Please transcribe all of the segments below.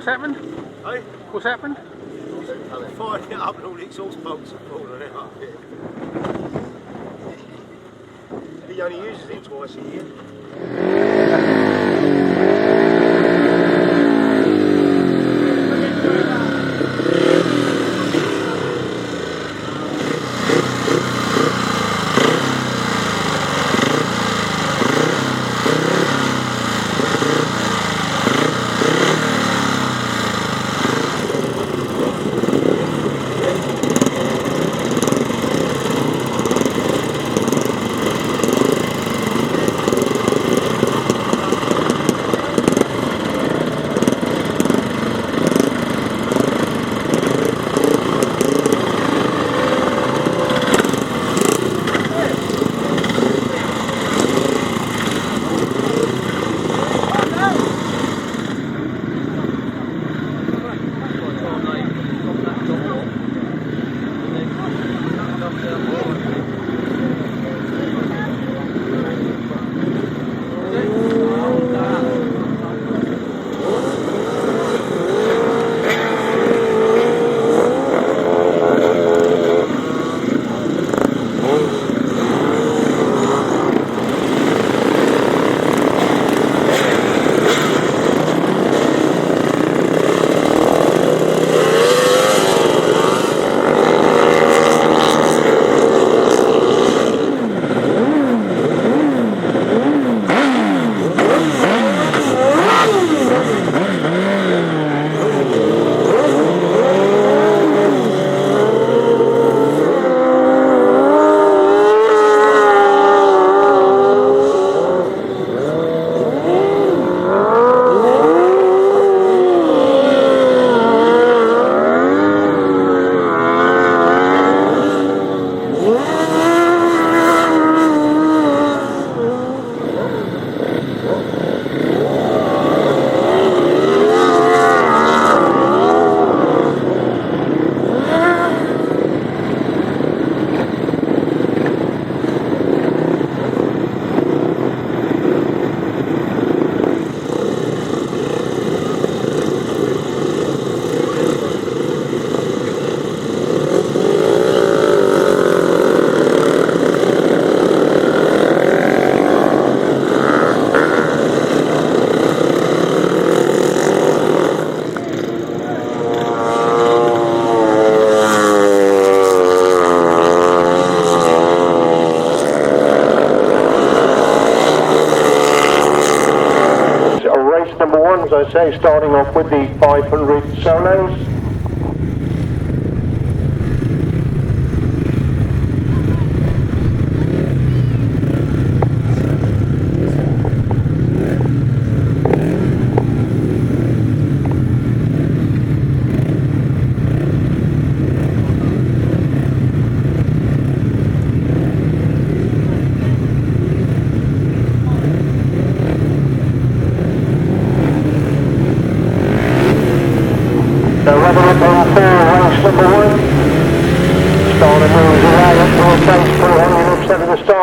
happened? Hey? What's happened? I'm firing it up and all the exhaust bolts are falling out. He only uses it twice a year. As I say, starting off with the 500 solos.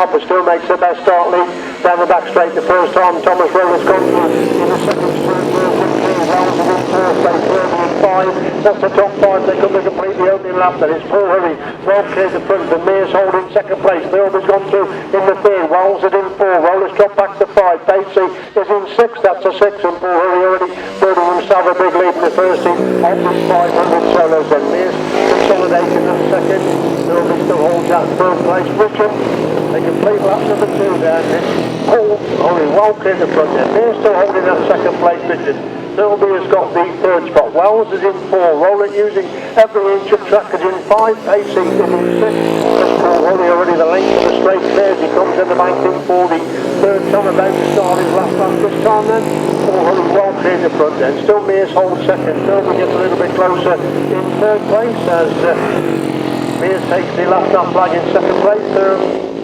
But still makes the best start lead down the back straight the first time. Thomas Roller's gone in the second straight. Wells in fourth place, Kirby in five. That's the top five. They could be completely opening lap. Then it's Paul Hurry. Well cleared the front. The Mears holding second place. Philby's gone through in the third. Wells is in four. Roller's dropped back to five. Batesy is in six. That's a six. And Paul Hurry already building himself a big lead in the first team of this 500 solos. Then Mears consolidating in second. Philby still holds that third place. Richard. They complete lap number two there. Paul only well cleared the front end. They're still holding that second place position. Philby has got the third spot. Wells is in four. Roller using every inch of track is in five. Pacey is in six. That's Paul Hurry already the length of the straight clears. He comes in the bank in for the third time about to start his last lap this time then. Paul Hurry well cleared the front end. Still Mears holds second. Philby gets a little bit closer in third place as Mears takes the last lap flag in second place.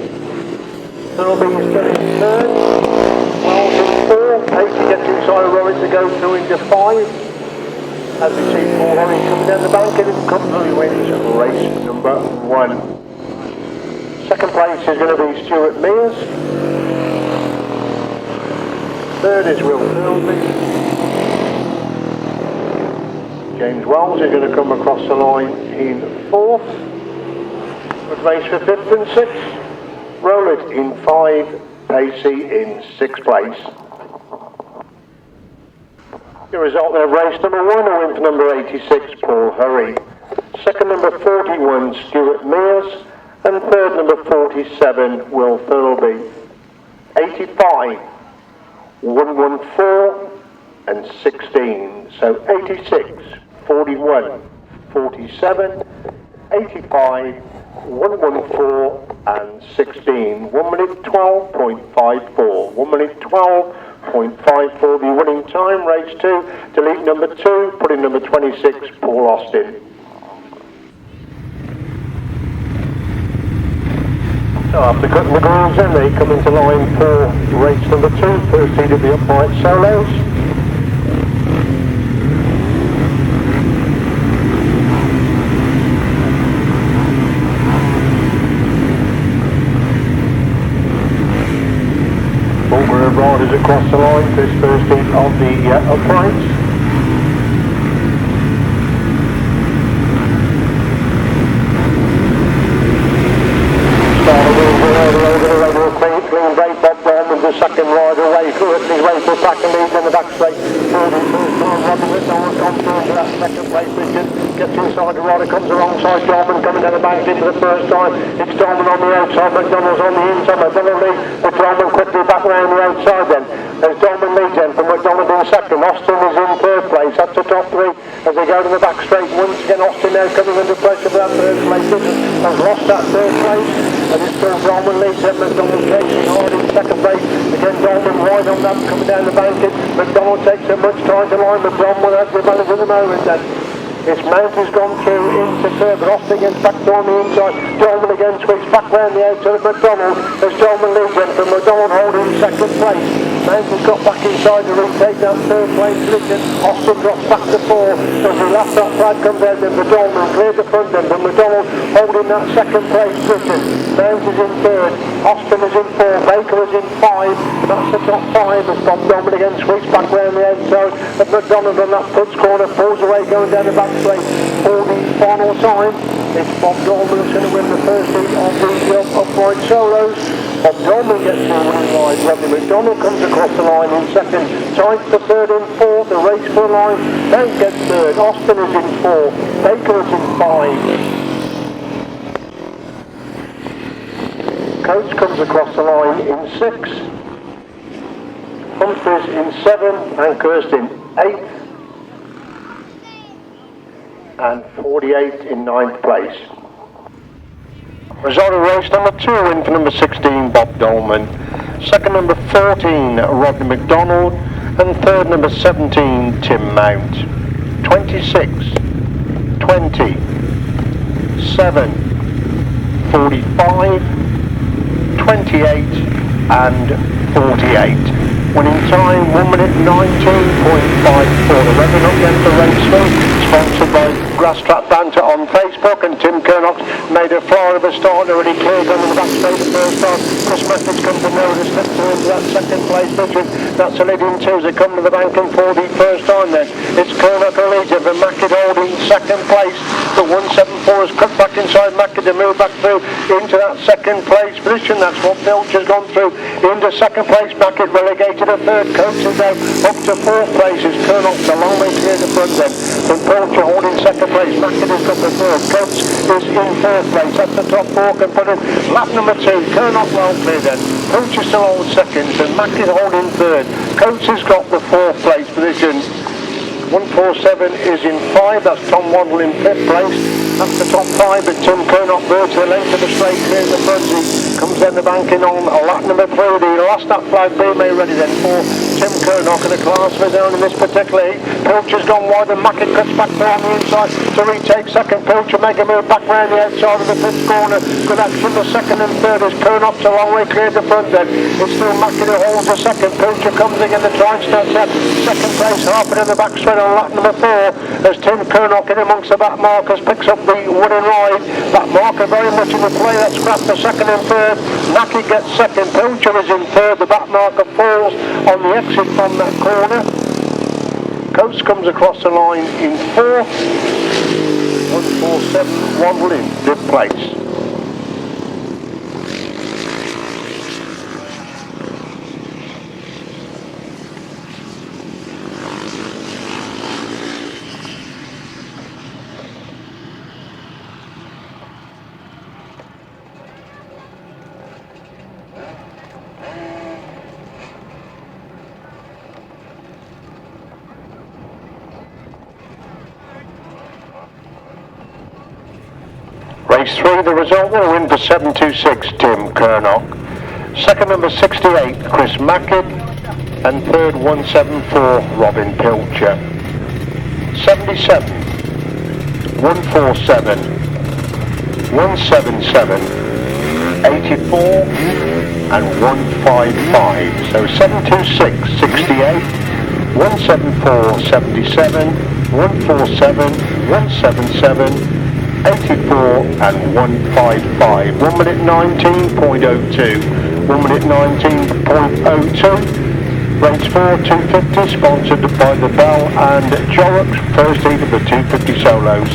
Philby is still in third. Wells in four. Pacey gets inside a Rowan to go through into five. As we see Paul Hurry coming down the bank and comfortably wins race number one. Second place is going to be Stuart Mears. Third is Will Philby. James Wells is going to come across the line in 4th. Good race for 5th and 6th. Roll it in 5. Pacey in 6th place. The result there of race number 1, a win for number 86, Paul Hurry. Second, number 41, Stuart Mears. And third, number 47, Will Thirlby. 85, 114 and 16. So 86, 41, 47, 85, 114 and 16. 1 minute 12.54. 1 minute 12.54. The winning time, race 2. To lead number 2, put in number 26, Paul Austin. So after cutting the grooves in, they come into line for race number 2. First seed of the upright solos. Over of riders across the line for this first heat of the uprights. Clean break, Bob Dorman, the second rider away, working his way to back and leads in the back straight. First time, Robin McDonald comes through into that second place position, gets inside the rider, comes alongside Dorman, coming down the bank into the first time. It's Dorman on the outside, McDonald's on the inside, McDonald leads, but Dorman quickly back round the outside then. There's Dorman leads then from McDonald in second. Austin is in third place, that's the top 3 as they go to the back straight. Once again, Austin now coming under pressure for that third place. Has lost that third place, and it's still Dorman leads then. McDonald chasing hard in second place. Again, Dorman wide on that, coming down the bank. McDonald takes so much time to line, but Dorman has the advantage at the moment then. His mount has gone through into third, but Austin gets back on the inside. Dorman again sweeps back round the outside of McDonald as Dorman leads in from McDonald holding second place. Mount has got back inside to retake that third place position. Austin drops back to 4 as the last that flag comes out then for Dorman, cleared the front end, but McDonald holding that second place position. Mount is in third, Austin is in 4, Baker is in 5, that's the top 5 as Bob Dorman again sweeps back round the outside of McDonald on that Putz corner, pulls away going down the back straight for the final time. It's Bob Dorman who's going to win the first heat of the upright solos. Bob Dorman gets the winning line. Rodney McDonald comes across the line in second. Tight for third and fourth. The race for a line. Mount gets third. Austin is in 4. Baker is in 5. Coates comes across the line in 6. Humphries in 7. And Kirsten 8. And 48 in 9th place. Result of race number 2, win for number 16, Bob Dolman. Second, number 14, Rodney McDonald. And third, number 17, Tim Mount. 26, 20, 7, 45, 28 and 48. Winning time 1 minute 19.54. The revving up against the race film, sponsored by Grasstrack Banter on Facebook, and Tim Kernox made a flyer of a start, already cleared on the back straight the first time. Chris Method's come to Melrose, stepped into that second place position. That's a leading 2 as they come to the banking for the first time then. It's Kernox who leads it, but Mackett holding second place. The 174 has cut back inside Mackett to move back through into that second place position. That's what Filch has gone through into second place. Mackett relegated a third. Coates is now up to 4th place. Is Kernox a long way clear the front then. From Porcher holding second place. Mackett has got the third. Coates is in 4th place. That's the top 4 can put in. Lap number 2. Kernox well clear then. Porcher still holds second and Mackett holding third. Coates has got the 4th place position. 147 is in 5, that's Tom Waddle in 5th place. That's the top 5, but Tim Kernock there to the length of the straight, clears the front. He comes down the banking on lap number 3. The last that flag being made ready then for Tim Kernock and the class for down in this particular heat. Pilcher's gone wide and Mackett cuts back there on the inside to retake second. Pilcher make a move back round the outside of the 5th corner. Good action for second and third as Kernock's a long way cleared the front then. It's still Mackett who holds the second. Pilcher comes again to try and snatch that second place, half it in the back straight on lap number 4 as Tim Kernock in amongst the back markers picks up the winning ride. That marker very much in the play. That's scrapped the second and third. Mackett gets second. Pilcher is in third. The back marker falls on the exit from that corner. Coast comes across the line in 4. 147, Waddle in 5th place. Race 3, the result will win for 726, Tim Kernock. Second number 68, Chris Mackett. And third 174, Robin Pilcher. 77, 147, 177, 84 and 155. So 726, 68, 174, 77, 147, 177, 84 and 155. 1 minute 19.02. 1 minute 19.02. Race 4, 250, sponsored by the Bell and Jorrocks. First heat of the 250 solos.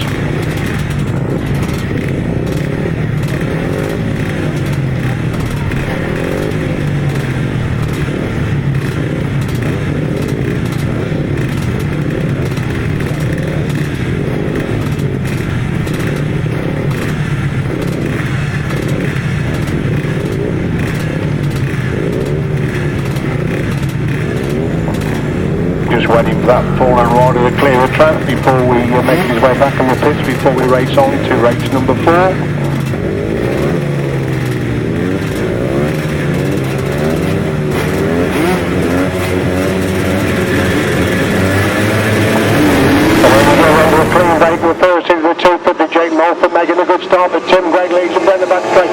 Waiting for that fallen rider to clear the track before we make his way back in the pits before we race on to race number 4. Clean break with first into the 250, Jake Mulford making a good start, but Tim Gregg leads him down the back straight.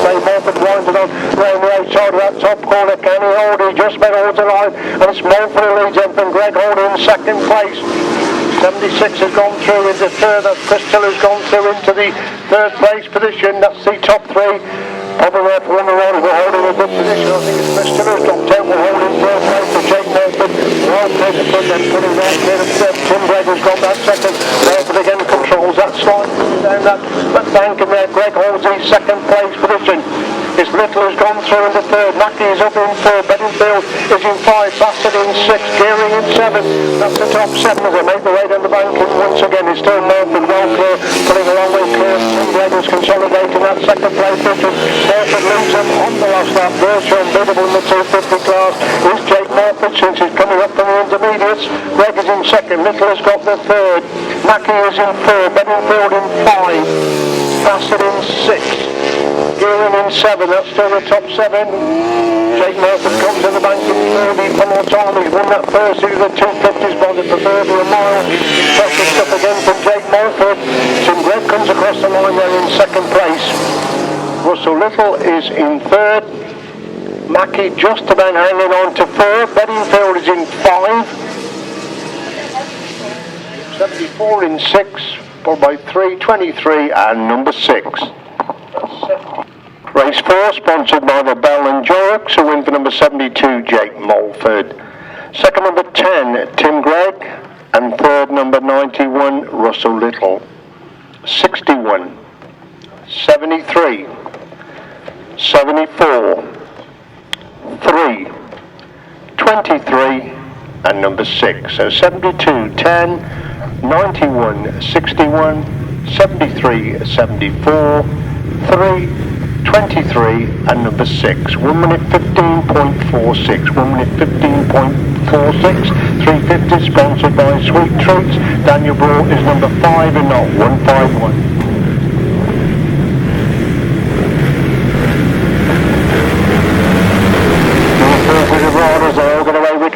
Mulford winds it on, round the outside of that top corner. Can he hold? He just about holds the line, and it's Mulford who leads him, and Gregg holding in second place. 76 has gone through into third, that's Crystal who's gone through into the third place position. That's the top 3. Probably there for one around, we're holding a good position. I think it's Crystal who's dropped out, we're holding third place for Jake Mulford. Well played to put them, putting that clear of third. Tim Gregg has got that second. Mulford again controls that slide, down that bank, and there Gregg holds the second place position. It's Little has gone through into third. Mackey is up in third. Bedingfield is in 5. Bassett in 6. Gearing in 7. That's the top 7 as they make the way down the bank. And once again, it's still Mulford well clear, putting a long way clear. Tim Gregg is consolidating that second place position. Mulford leads them on the last lap. Virtual unbeatable in the 250 class is Jake Mulford since he's coming up from the intermediates. Gregg is in second. Little has got the third. Mackey is in third. Bedingfield in 5. Bassett in 6. Gearing in 7, that's still the top 7. Jake Mulford comes in the bank in 30 for more time. He's won that first series of the 250s by the proverbial mile. Pressure stuff again from Jake Mulford. Tim Gregg comes across the line there in second place. Russell Little is in third. Mackey just about hanging on to 4. Bedingfield is in 5. 74 in 6, followed by 3, 23 and number 6. Race 4, sponsored by the Bell and Jorrocks, who win for number 72, Jake Mulford. Second number 10, Tim Gregg, and third number 91, Russell Little. 61, 73, 74, 3, 23, and number 6. So 72, 10, 91, 61, 73, 74, 3, 23 and number 6. 1 minute 15.46. 1 minute 15.46. 350 sponsored by Sweet Treats. Daniel Brawl is number 5 and not 151.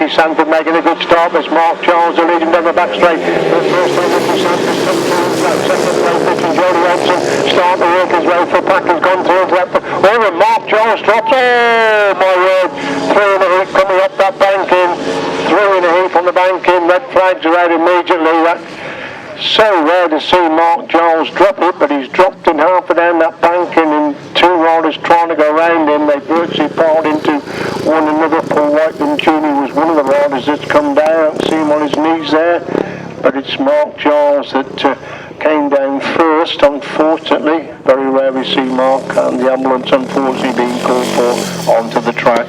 Sanford making a good start. There's Mark Charles who leads him down the back straight. The first time Ricky Sanford comes through that second place. Pitching Jody Hobson start the work as well for Pack has gone through into that. Oh, and Mark Charles drops. Oh my word! 3 in a heap coming up that bank in. 3 in a heap on the bank in. Red flags are out immediately. That so rare to see Mark Charles drop it, but he's dropped in half down that bank in, and 2 riders trying to go round him. They virtually piled into one another. Paul White and Genie was one of the riders that's come down. I don't see him on his knees there, but it's Mark Giles that came down first, unfortunately. Very rare we see Mark and the ambulance unfortunately being called for onto the track.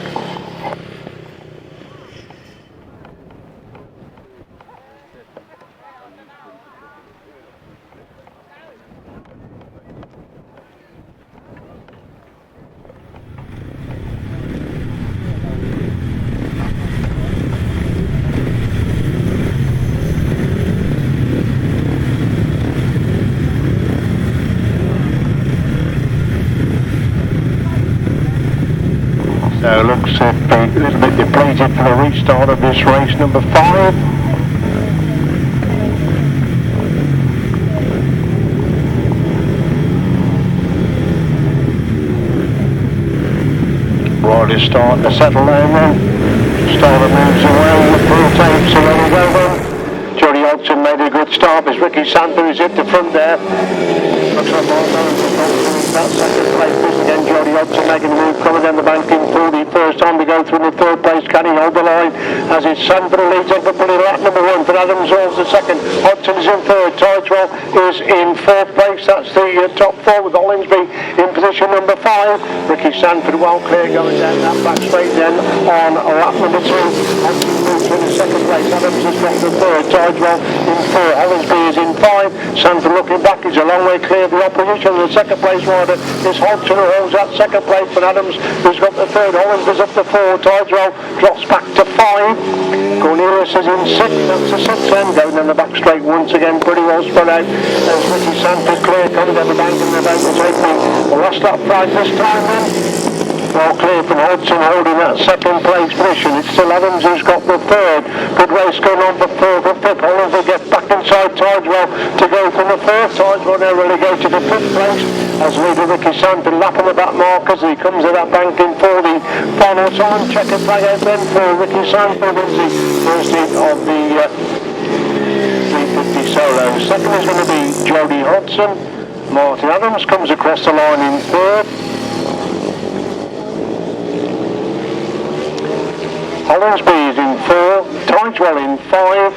So looks a little bit depleted for the restart of this race number 5. Riders starting to settle down then. Starter moves away, the full tapes are ready to go then. Jody Hodgson made a good start as Ricky Sanford is hit the front there. Looks like that second place again. Jody Hodgson making a move, coming down the bank in for the first time to go through the third place. Can he hold the line as his Sanford leads on for pulling lap number 1 for Adams Hall's the second. Hodgson is in third. Tidewell is in fourth place. That's the top 4 with Hollinsby in position number 5. Ricky Sanford well clear going down that back straight then on lap number 2. Hodgson moves to the second place. Adams has got the third. Tidewell in 4. Hollinsby is in 5. Sanford looking back. He's a long way clear of the opposition. The second place rider is Hodgson who holds that second place, and Adams who's got the third. Hollinsby's up to 4. Tidewell drops back to 5. Cornelius is in 6. That's the 6 end. Going down the back straight once again, pretty well spread out. There's Ricky Sanford clear, coming down the bank, and they're about to take the last lap prize this time then. Well clear from Hodgson holding that second place position. It's still Adams who's got the third. Good race going on for 4th and 5th. Hollins will get back inside Tidewell to go from the 4th. Tidewell now relegated to 5th place as leader Ricky Sanford lapping the back mark as he comes to that bank in for the final time. Checker flag out then for Ricky Sanford wins the first heat of the 350 solo. Second is going to be Jody Hodgson. Martyn Adams comes across the line in 3rd. Hollinsby is in 4, Tidewell in 5,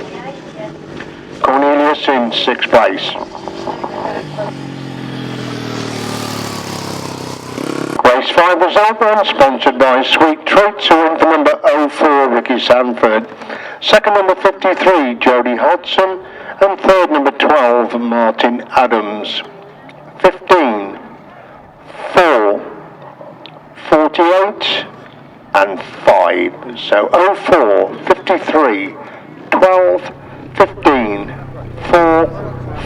Cornelius in 6th place. Race 5 result then, sponsored by Sweet Treats, who in for number 04, Ricky Sanford. Second number 53, Jody Hodgson, and third number 12, Martyn Adams. 15, 4, 48, and 5. So 04, 53, 12, 15, 4,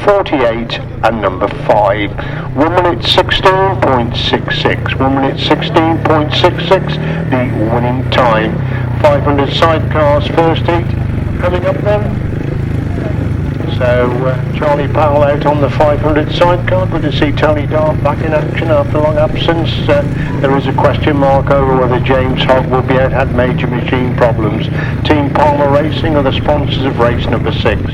48 and number 5. 1 minute 16.66. 1 minute 16.66 the winning time. 500 sidecars first heat coming up then. So Charlie Powell out on the 500 sidecar. Good to see Tony Dart back in action after long absence. There is a question mark over whether James Hogg will be out. Had major machine problems. Team Palmer Racing are the sponsors of race number 6.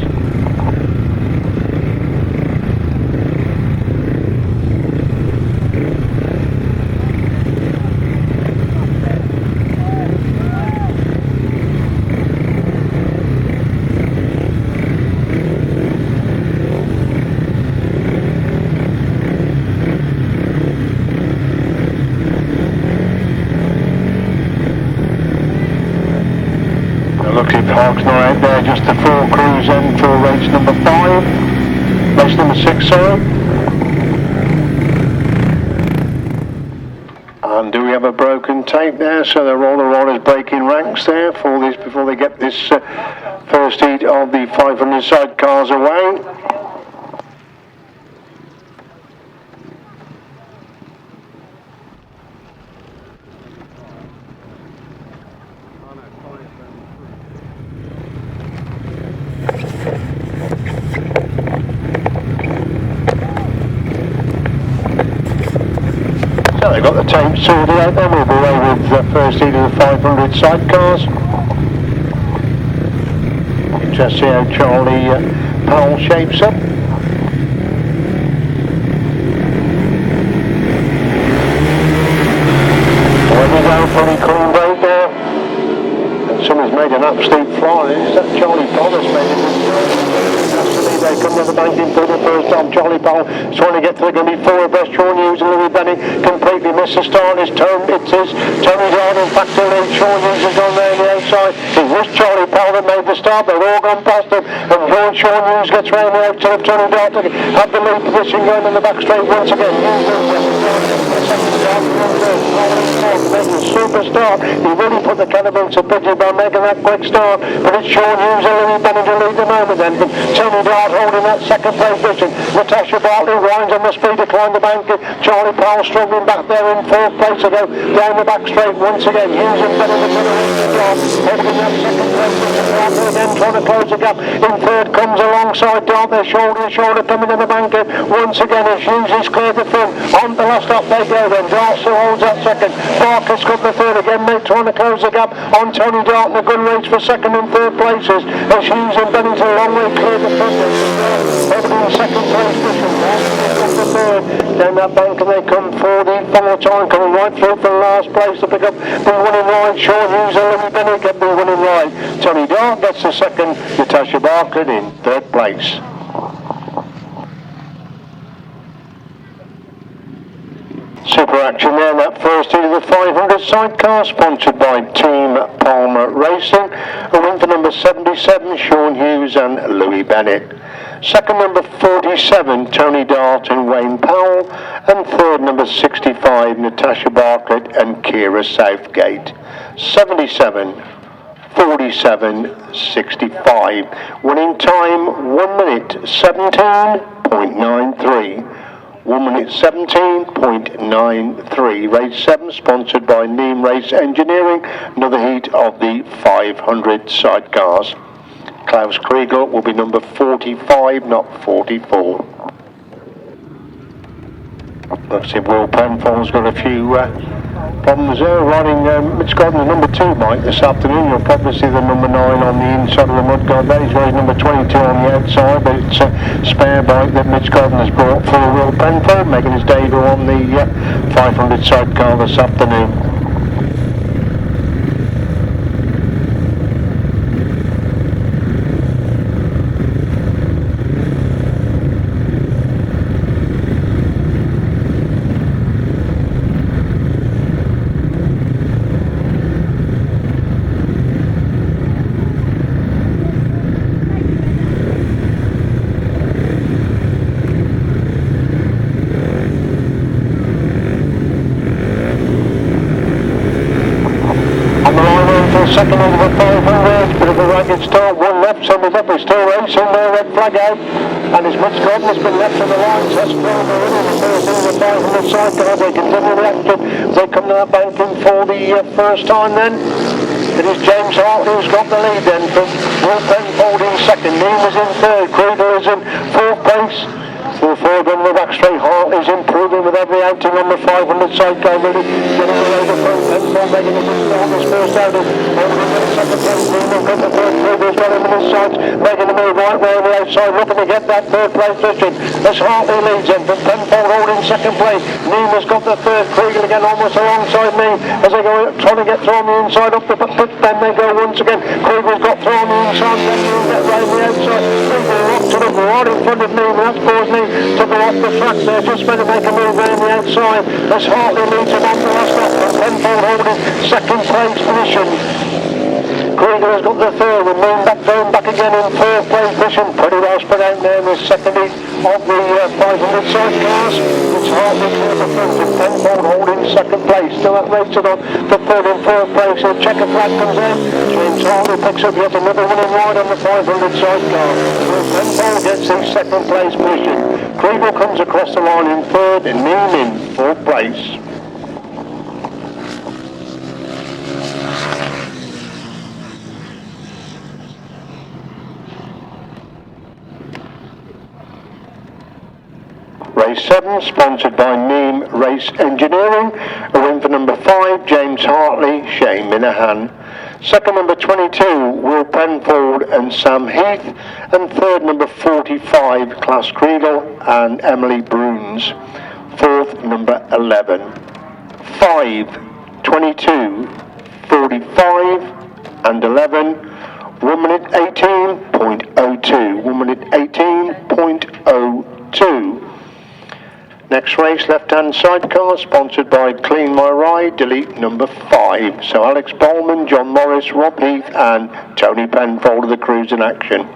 Hogg's not out there, just the 4 crews in for race number 5. Race number 6, sorry. And do we have a broken tape there? So they're all the riders breaking ranks there for this before they get this first heat of the 500 sidecars away. So they've got the tape sorted out, then we'll be away with the first heat of the 500 sidecars. Just see how Charlie Powell shapes up. There we go, pretty clean break there. And someone's made a an absolute flyer. Is that Charlie Powell that's made it? They come to the banking for the first time. Charlie Powell is trying to get through. Going to be 4 abreast. Sean Hughes and Louis Benny completely missed the start. It's Tony Dart in fact to lead. Sean Hughes has gone round the outside. It was Charlie Powell that made the start. They've all gone past him. And Sean Hughes gets round the outside of Tony Dart to have the lead position going in the back straight once again. Making a super start. He really put the cannibals to pity by making that quick start. But it's Sean Hughes and Louis Benny to lead the moment then. Tony Dart holding that second place position. Natasha Bartley winds on the speed to climb the bank. Charlie Powell struggling back there in 4th place to go down the back straight once again. Hughes and Benny to the job. Holding that second place position. Bartley again trying to close the gap. In 3rd comes alongside Dart. They're shoulder to shoulder coming in the bank. Once again as Hughes is cleared the front. On the last stop they go then. Dart still holds that second. Barker's got the 3rd again. Mate trying to close the gap on Tony Dart. And a good race for 2nd and 3rd places. As Hughes and Benny to a long way clear the front. Over in 2nd place position. The 3rd. Down that bank and they come for the final time. Coming right through for last place to pick up the winning ride. Sean Hughes and Louis Benny get the winning ride. Tony Dart gets the 2nd. Natasha Barker in 3rd place. Super action there, that first heat of the 500 sidecar, sponsored by Team Palmer Racing. A win for number 77, Sean Hughes and Louis Bennett. Second, number 47, Tony Dart and Wayne Powell. And third, number 65, Natasha Bartlett and Kira Southgate. 77, 47, 65. Winning time, 1 minute 17.93. 1 minute 17.93. Race 7 sponsored by Neem Race Engineering. Another heat of the 500 sidecars. Klaus Kriegel will be number 45, not 44. Let's see if Will Penfold's got a few problems there. Riding Mitch Gordon, number 2 bike this afternoon. You'll probably see the number 9 on the inside of the mudguard there. He's riding number 22 on the outside, but it's a spare bike that Mitch Gordon has brought for Will Penfold, making his debut on the 500 sidecar this afternoon. Second over the 500, bit of a ragged start, 1 left, somebody's up, he's still racing there, red flag out, and his Mitch Gordon has been left on the line, so that's well over in the first over the 500 sidecar. They continue the action, they come to that banking for the first time then. It is James Wright who's got the lead then, from Will Penfold in second, Neem is in third, Kriegel is in 4th place. Full forward on the back straight, Hartley's improving with every outing on the 500 sidecar, really getting away the front, Penfold making a good start on this first outing, over the second place, Neem got the third, Kriegel's got him in his sides, making a move right way on the outside, looking to get that 3rd place position, as Hartley leads him, from Penfold holding 2nd place, Neem has got the 3rd, Kriegel again almost alongside Neem, as they go trying to get through on the inside, up the pit, then they go once again, Kriegel's got through on the inside, then Neem get right on the outside, Kriegel locked it up right in front of Neem, and that's caused Neem to go off the track there, just going to make a move around the outside as Hartley leads him on the last lap, and Penfold holding 2nd place position. Kriegel has got the 3rd, and Neem back again in 4th place position. Pretty well spread out there in the second heat of the 500 sidecars. It's Hartley clear the front, and Penfold holding 2nd place. Still that race on for 3rd and 4th place. The checker flag comes in. James Hartley picks up yet another winning ride on the 500 sidecar. Penfold gets his 2nd place position. Kriegel comes across the line in 3rd, and Neem in 4th place. Race 7, sponsored by Neem Race Engineering. A win for number 5, James Hartley, Shane Minahan. Second, number 22, Will Penfold and Sam Heath. And third, number 45, Klaus Kriegel and Emily Bruns. Fourth, number 11. 5, 22, 45 and 11. 1 minute 18.02. 1 minute 18.02. Next race, left-hand sidecar, sponsored by Clean My Ride, delete number 5. So Alex Bowman, John Morris, Rob Heath and Tony Penfold are the crews in action.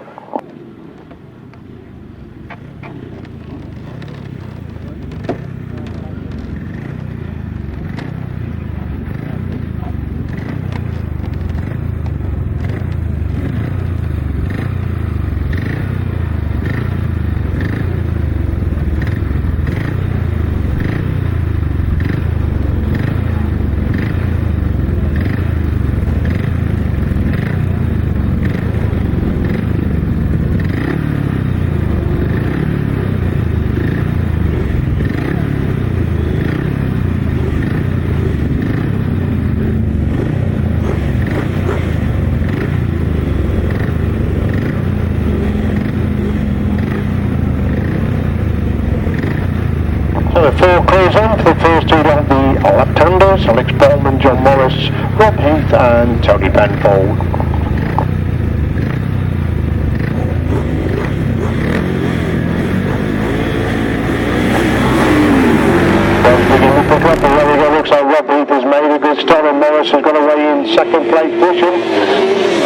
So the 4 crews on for the first 2 of the left-handers, Alex Bowman, John Morris, Rob Heath and Tony Penfold. Looks like Rob Heath has made a good start and Morris has got away in second place position.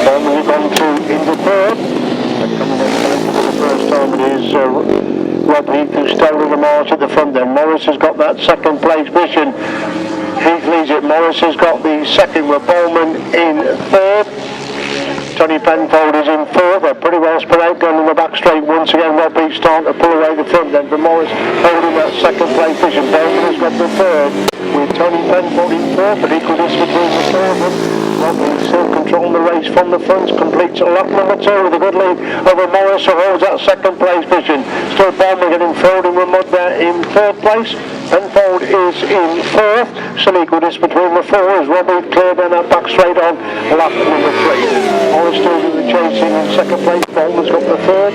Bowman has gone through into third. Coming in for the first time it is Rob Heath who's stolen the march at the front then. Morris has got that second place position. Heath leads it. Morris has got the second with Bowman in third. Tony Penfold is in fourth. They're pretty well spread out down in the back straight. Once again, Rob Heath starting to pull away the front then. But Morris holding that second place position. Bowman has got the third with Tony Penfold in fourth, but equal distance between the two of them. Rob Heath still controlling the race from the front. Completes lap number 2 with a good lead over Morris, who holds that second place position. Still Bowman getting thrown in the mud there in third place. Penfold is in fourth. Still equal distance between the 4 as Rob Heath cleared down that back straight on lap number 3. Morris still doing the chasing in second place. Bowman's got the third.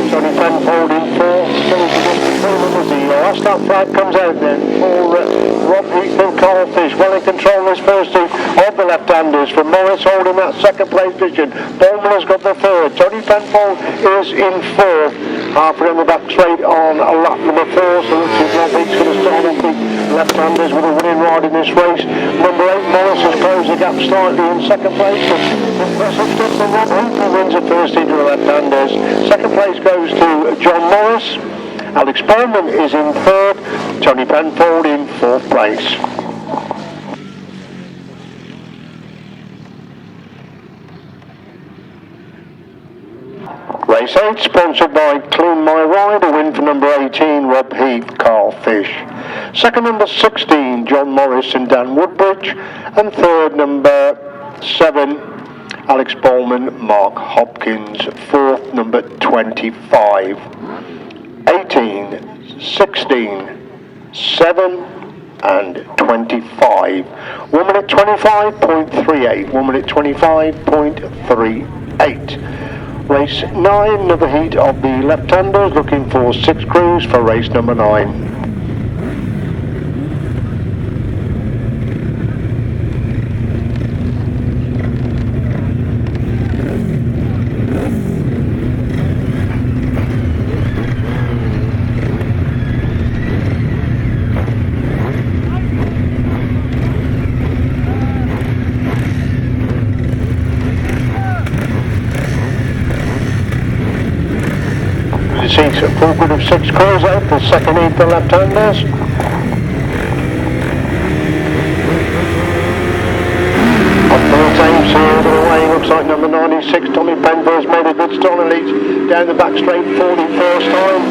Tony Penfold in fourth. Still equal distance between them as the last lap flag comes out then for Rob Heath and Carl Fish. Well in control this first 2 of the left-handers. From Morris holding that second place position. Bowman has got the third. Tony Penfold is in fourth. Halfway on the back straight on lap number 4. So looks like Rob Heath's going to start off the left-handers with a winning ride in this race. Number 8, Morris has closed the gap slightly in second place. But impressive stuff from Rob Heath, who wins the first into the left-handers. Second place goes to John Morris. Alex Bowman is in third. Tony Penfold in fourth place. Race 8, sponsored by Clean My Ride, a win for number 18, Rob Heath, Carl Fish. Second, number 16, John Morris and Dan Woodbridge. And third, number 7, Alex Bowman, Mark Hopkins. Fourth, number 25. 18, 16, 7 and 25. 1 minute 25.38. 1 minute 25.38. Race 9, another heat of the left-handers, looking for 6 crews for race number 9. Seats at full grid of 6 crews out, the second heat for left-handers. On 4 times here the way, looks like number 96, Tommy Penfold's made a good start and leads down the back straight 41st time.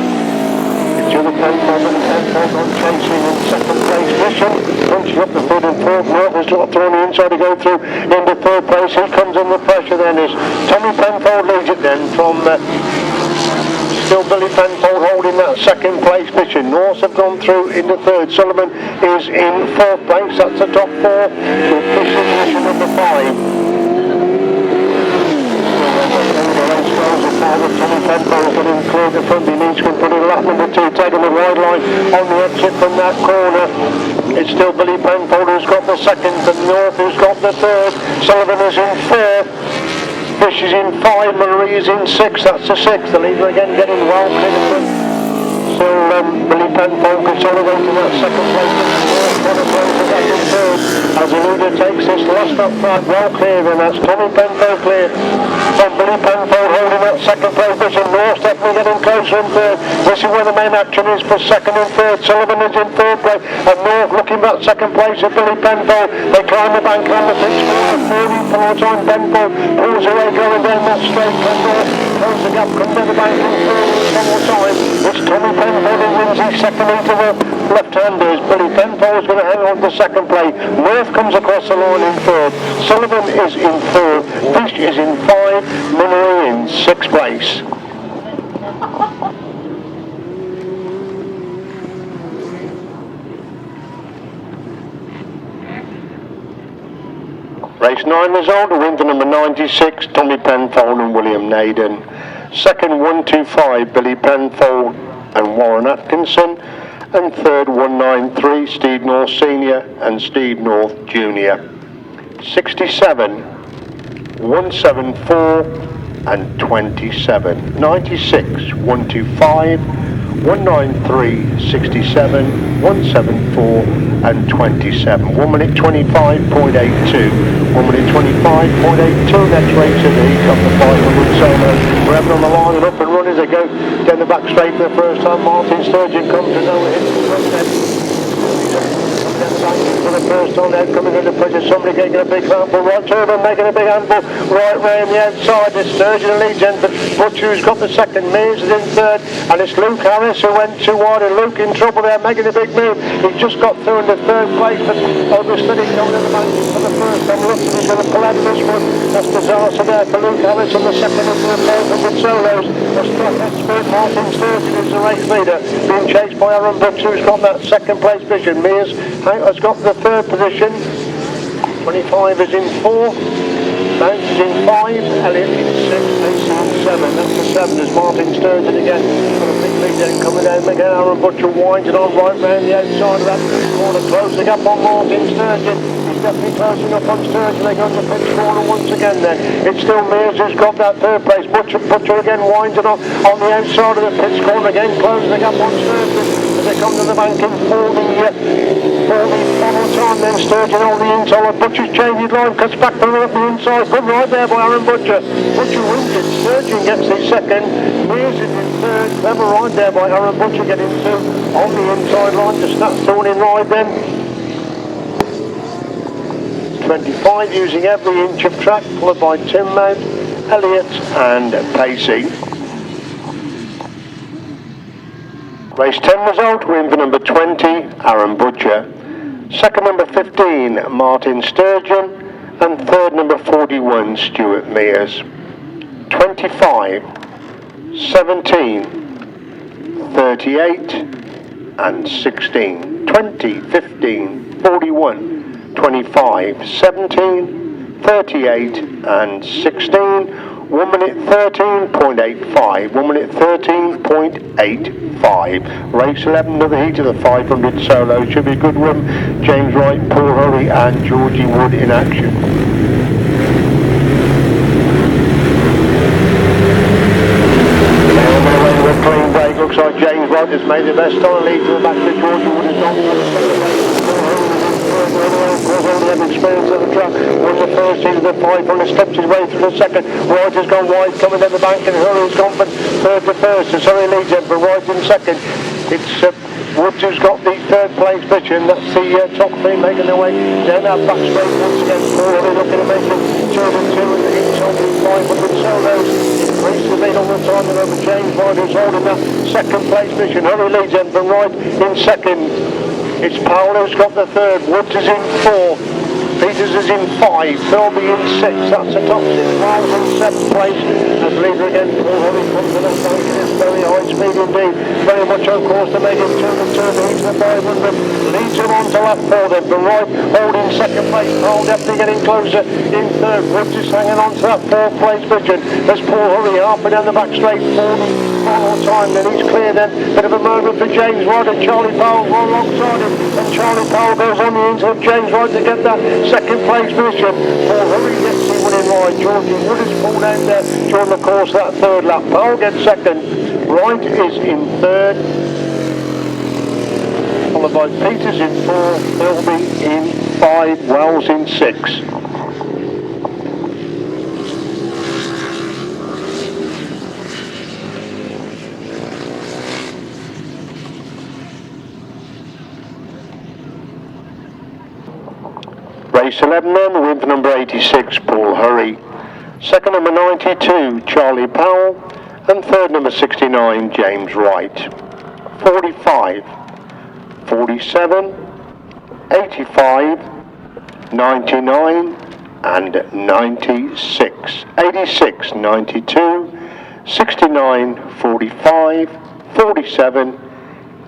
It's the other Penfold and Penfold on chasing in second place position. Punching up the third and fourth. North has got thrown the inside to go through into third place. He comes under pressure then as Tommy Penfold leads it then from still Billy Penfold holding that second place position. Norse have gone through into third. Sullivan is in fourth place. That's the top 4 with position number 5. Tommy Penfold got him clear the front. He needs to put in lap number 2, taking the wide line on the exit from that corner. It's still Billy Penfold who's got the second, and North who's got the third. Sullivan is in fourth. Fish is in 5, Marie is in 6, that's the 6th. The leader again getting well clear of them. Still Billy Penfold consolidating that second place. As the leader takes this last up front, well clear, and that's Tommy Penfold clear. From Billy Penfold holding that second place position. North definitely getting closer in third. This is where the main action is for second and third. Sullivan is in third place, and North looking at second place of Billy Penfold. They climb the bank on the pitch for the third time. Penfold pulls away going down that straight. North close the gap, comes down the bank in third one more time. It's Tommy Penfold who wins his second into the left-handers. Billy Penfold is going to hang on to second place. North comes across the line in third. Sullivan is in third. Fish is in 5. Minory in 6th place. Race 9 result, winner number 96, Tommy Penfold and William Naden. Second 125, Billy Penfold and Warren Atkinson. And third 193, Steve North Senior and Steve North Junior. 67, 174 and 27. 96, 125, 193, 67, 174 and 27. 1 minute 25.82. 1 minute 25.82. Next race in the heat of the 500 solo. We're having on the line and up and running as they go down the back straight for the first time. Martyn Sturgeon comes to know it. For the first time now coming under pressure, somebody getting a big handful, right Turbo making a big handful, right round the outside, it's Sturgeon and leads in, but Butcher who's got the second, Mears is in third, and it's Luke Harris who went too wide, and Luke in trouble there, making a big move. He just got through into third place, but oversteady coming in the bank for the first time. Looks he's going to pull out of this one. That's disaster there for Luke Harris on the second into the 500 solos. That's top expert Martyn Sturgeon is the race leader, being chased by Aaron Butcher who's got that second place position. Mears has got the third position. 25 is in 4. Bounce is in 5. Elliott in 6. Ace in 7. That's the 7 is Martyn Sturgeon again. Got a big lead down coming down. Again, Aaron Butcher winds it on right round the outside of that corner. Closing up on Martyn Sturgeon. He's definitely closing up on Sturgeon. They got the pitch corner once again there. It's still Mears who's got that third place. Butcher again winds it on the outside of the pitch corner. Again closing up on Sturgeon. They come to the bank in for the final time, then Sturgeon on the inside. Butcher's changing line, cuts back to the inside. Good right there by Aaron Butcher. Butcher wins it. Sturgeon gets his second. Mears is in third. Clever right there by Aaron Butcher getting two on the inside line to snap thrown in right then. 25 using every inch of track, followed by Tim Mount, Elliott and Pacey. Race 10 result, win for number 20, Aaron Butcher. Second number 15, Martyn Sturgeon. And third number 41, Stuart Mears. 25, 17, 38 and 16. 20, 15, 41, 25, 17, 38 and 16. 1 minute 13.85. 1 minute 13.85. Race 11 of the heat of the 500 solo. Should be a good one. James Wright, Paul Hurley and Georgie Wood in action. Clean break. Looks like James Wright has made the best time. Lead to the back to Georgie Wood is on. Already have experience of the track. Won the first into the 500, steps his way through the second. Wright has gone wide, coming down the bank, and Hurley's gone from third to first. So Surrey leads him, but Wright in second. It's Woods who's got the third place position. That's the top three making their way down that back straight once again. Hurley looking to make it 2 and 2 in the heat on the 500 solos. Increase the lead on the time and over James Wright who's holding that second place position. Hurley leads him, but Wright in second. It's Powell who's got the third. Woods is in 4. Peters is in 5. Philby in 6. That's the top 6. Miles in 7th place. As leader again, Paul Holly comes to that bank. It's very high speed indeed. Very much on course to make it turn the heat to the 500. Leads him on to lap 4 then. But Wright holding second place. Powell definitely getting closer in third. Woods is hanging on to that 4th place position. There's Paul Holly halfway down the back straight for the final time. Then he's clear then. Bit of a moment for James Wright and Charlie Powell right alongside him. And Charlie Powell goes on the inside of James Wright to get that second place position. Paul Hurley gets him within second wide. Georgie Wood is pulled out there during the course of that third lap. Powell gets second. Wright is in third. Followed by Peters in 4, Philby in 5, Wells in 6. Race 11 on the win for number 86, Paul Hurry. Second number 92, Charlie Powell. And third number 69, James Wright. 45, 47, 85, 99 and 96. 86, 92, 69, 45, 47,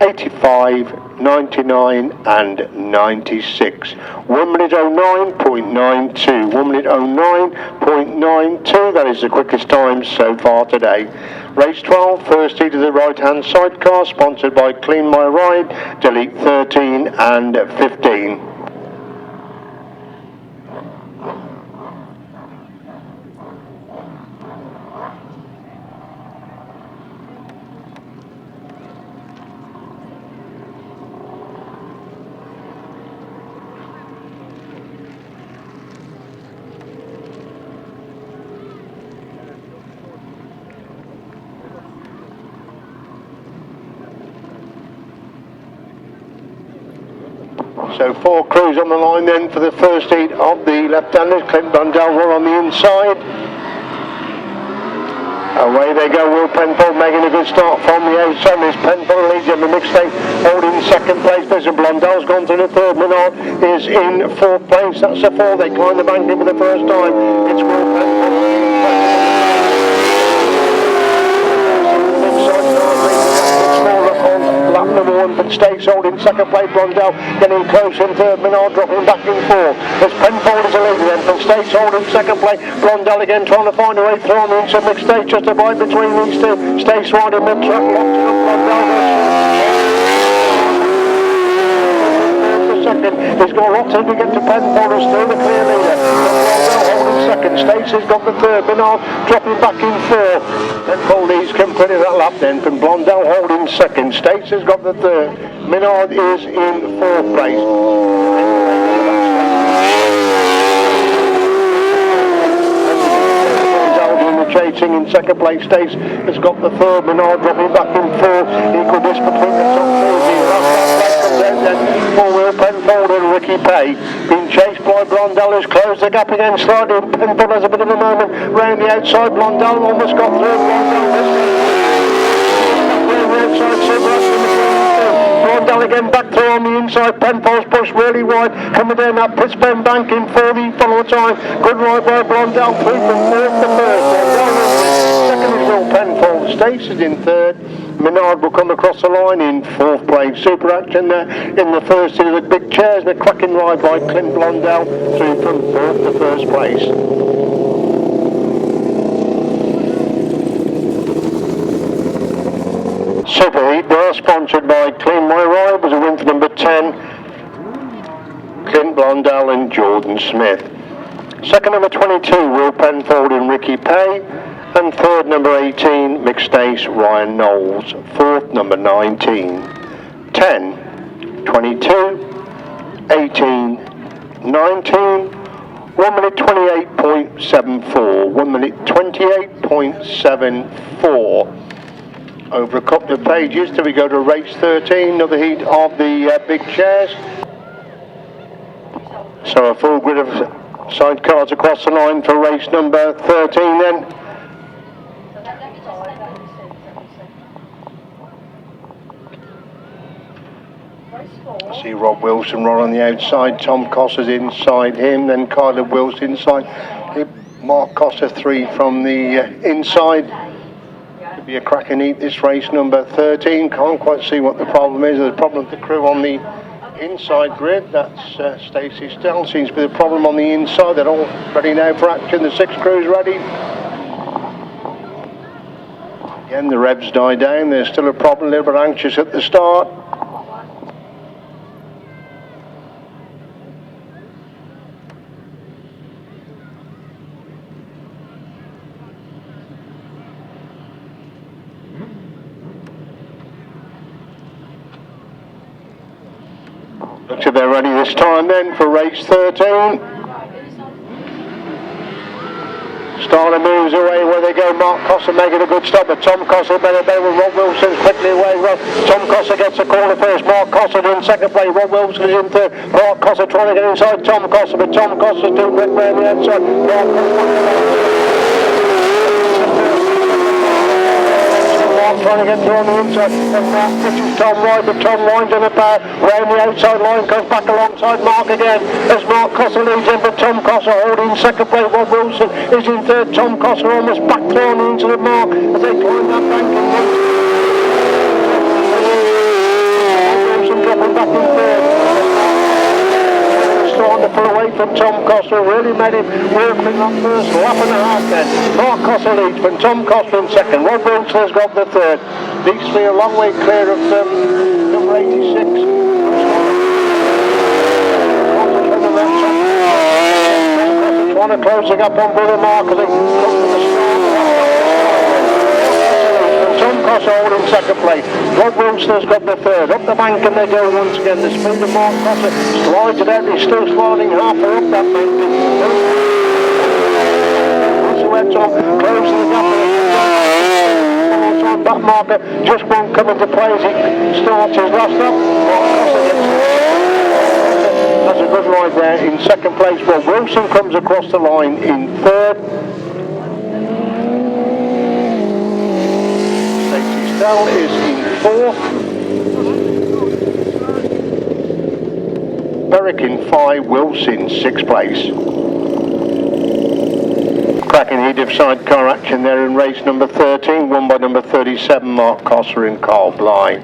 85, 99 and 96. 1 minute 09.92. 1 minute 09.92. That is the quickest time so far today. Race 12, first heat of the right hand sidecar, sponsored by Clean My Ride, Delete 13 and 15. So 4 crews on the line then for the first heat of the left-handers. Clint Blundell on the inside. Away they go. Will Penfold making a good start from the outside. There's Penfold leads in the mixed state, holding second place. Mr. Blundell's gone to the third. Menard is in 4th place. That's a 4. They climb the bank in for the first time. It's Will Penfold. Lap number 1, but Stakes holding second place. Blundell getting close in third. Menard dropping back in 4. There's Penfold as a leader then, but Stakes holding second place. Blundell again trying to find a way through on the inside. Mixed Stakes just about between these two. Stakes right in mid-track, locked it up. Blundell second. He's got lots in to get to Penfold and still the clear leader. Blundell holding second. Stakes has got the third. Menard dropping back in 4. Penfold leads completed that lap then from Blundell holding second. Stakes has got the third. Menard is in 4th place. Chasing in second place. Stakes has got the third. Menard dropping back in 4. Equal distance between the top 3. 4-wheel Penfold and Ricky Pay. Being chased by Blundell, who's closed the gap again slightly. Penfold has a bit of a moment round the outside. Blundell almost got through. Blundell again back through on the inside. Penfold's pushed really wide. Coming down that Pittsburgh bank in 4 the follow time. Good ride by Blundell through from 4th to 1st. Second is Will Penfold. Stakes is in 3rd. Menard will come across the line in 4th place. Super action there in the first two of the big chairs and a cracking ride by Clint Blundell through from 4th to 1st place. Super Heat there, sponsored by Clean My Ride, was a win for number 10, Clint Blundell and Jordan Smith. Second number 22, Will Penfold and Ricky Pay. And third number 18, mixed ace Ryan Knowles. Fourth number 19, 10, 22, 18, 19, 1 minute 28.74, 1 minute 28.74. Over a couple of pages till we go to race 13, another heat of the big chairs. So a full grid of sidecars across the line for race number 13 then. I see Rob Wilson right on the outside, Tom Costa's inside him, then Kyler Wilson inside. Mark Costa 3 from the inside. Could be a cracking heat this race number 13. Can't quite see what the problem is. There's a problem with the crew on the inside grid. That's Stacey Stell. Seems to be the problem on the inside. They're all ready now for action. The 6 crews ready. Again, the revs die down. There's still a problem. A little bit anxious at the start. Looks like they're ready this time then for race 13. Starter moves away where they go. Mark Costa making a good stop, but Tom Costa better with Rob Wilson's quickly away. Well, Tom Costa gets the corner first. Mark Costa in second place. Rob Wilson is in third. Mark Costa trying to get inside Tom Costa, but Tom Costa's too quick round the outside. Trying to get through on the inside, and Mark pushes Tom Wright, but Tom winds on the power round the outside line, comes back alongside Mark again as Mark Costa leads in, but Tom Costa holding second place. Rob Wilson is in third. Tom Costa almost back thrown into the Mark as they climb that bank, and Rob Wilson dropping back in third. Starting to pull away from Tom Costa, really made him work in that first lap and a half then. Mark Costa leads, but Tom Costa in second. Rob Wilson has got the third. These three are a long way clear of number 86. Trying to close the gap on Brother Mark as he comes to the start. Tom Costa holding second place. Rob Wilson has got the third. Up the bank and they go once again. The speed of Mark Costa slides it out. He's still sliding halfway up that bank. That's where Tom closing the gap. That marker just won't come into play as he starts his last lap. That's a good ride there in second place. Well, Wilson comes across the line in third. Stacey is in fourth. Berwick in 5, Wilson 6th place. Cracking heat of sidecar action there in race number 13, won by number 37 Mark Costa and Carl Bly.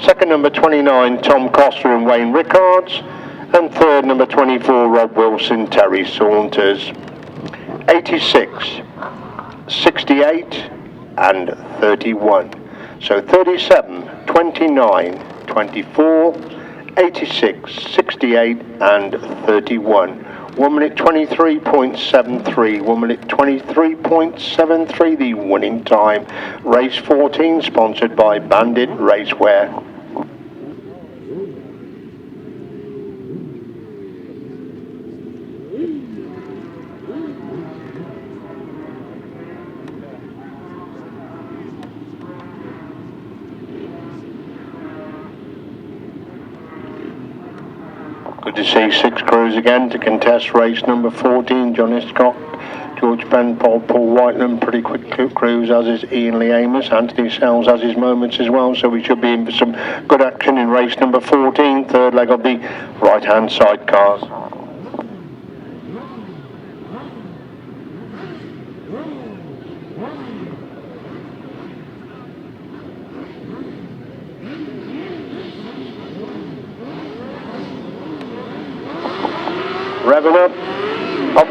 Second number 29 Tom Costa and Wayne Rickards, and third number 24 Rob Wilson, Terry Saunders. 86, 68 and 31. So 37, 29, 24, 86, 68 and 31. 1 minute 23.73, 1 minute 23.73, the winning time. Race 14, sponsored by Bandit Racewear. Good to see 6 crews again to contest race number 14. John Hiscock, George Penfold, Paul Whiteland, pretty quick crews, as is Ian Lee Amos. Anthony Sells has his moments as well, so we should be in for some good action in race number 14, third leg of the right-hand side cars. Revving up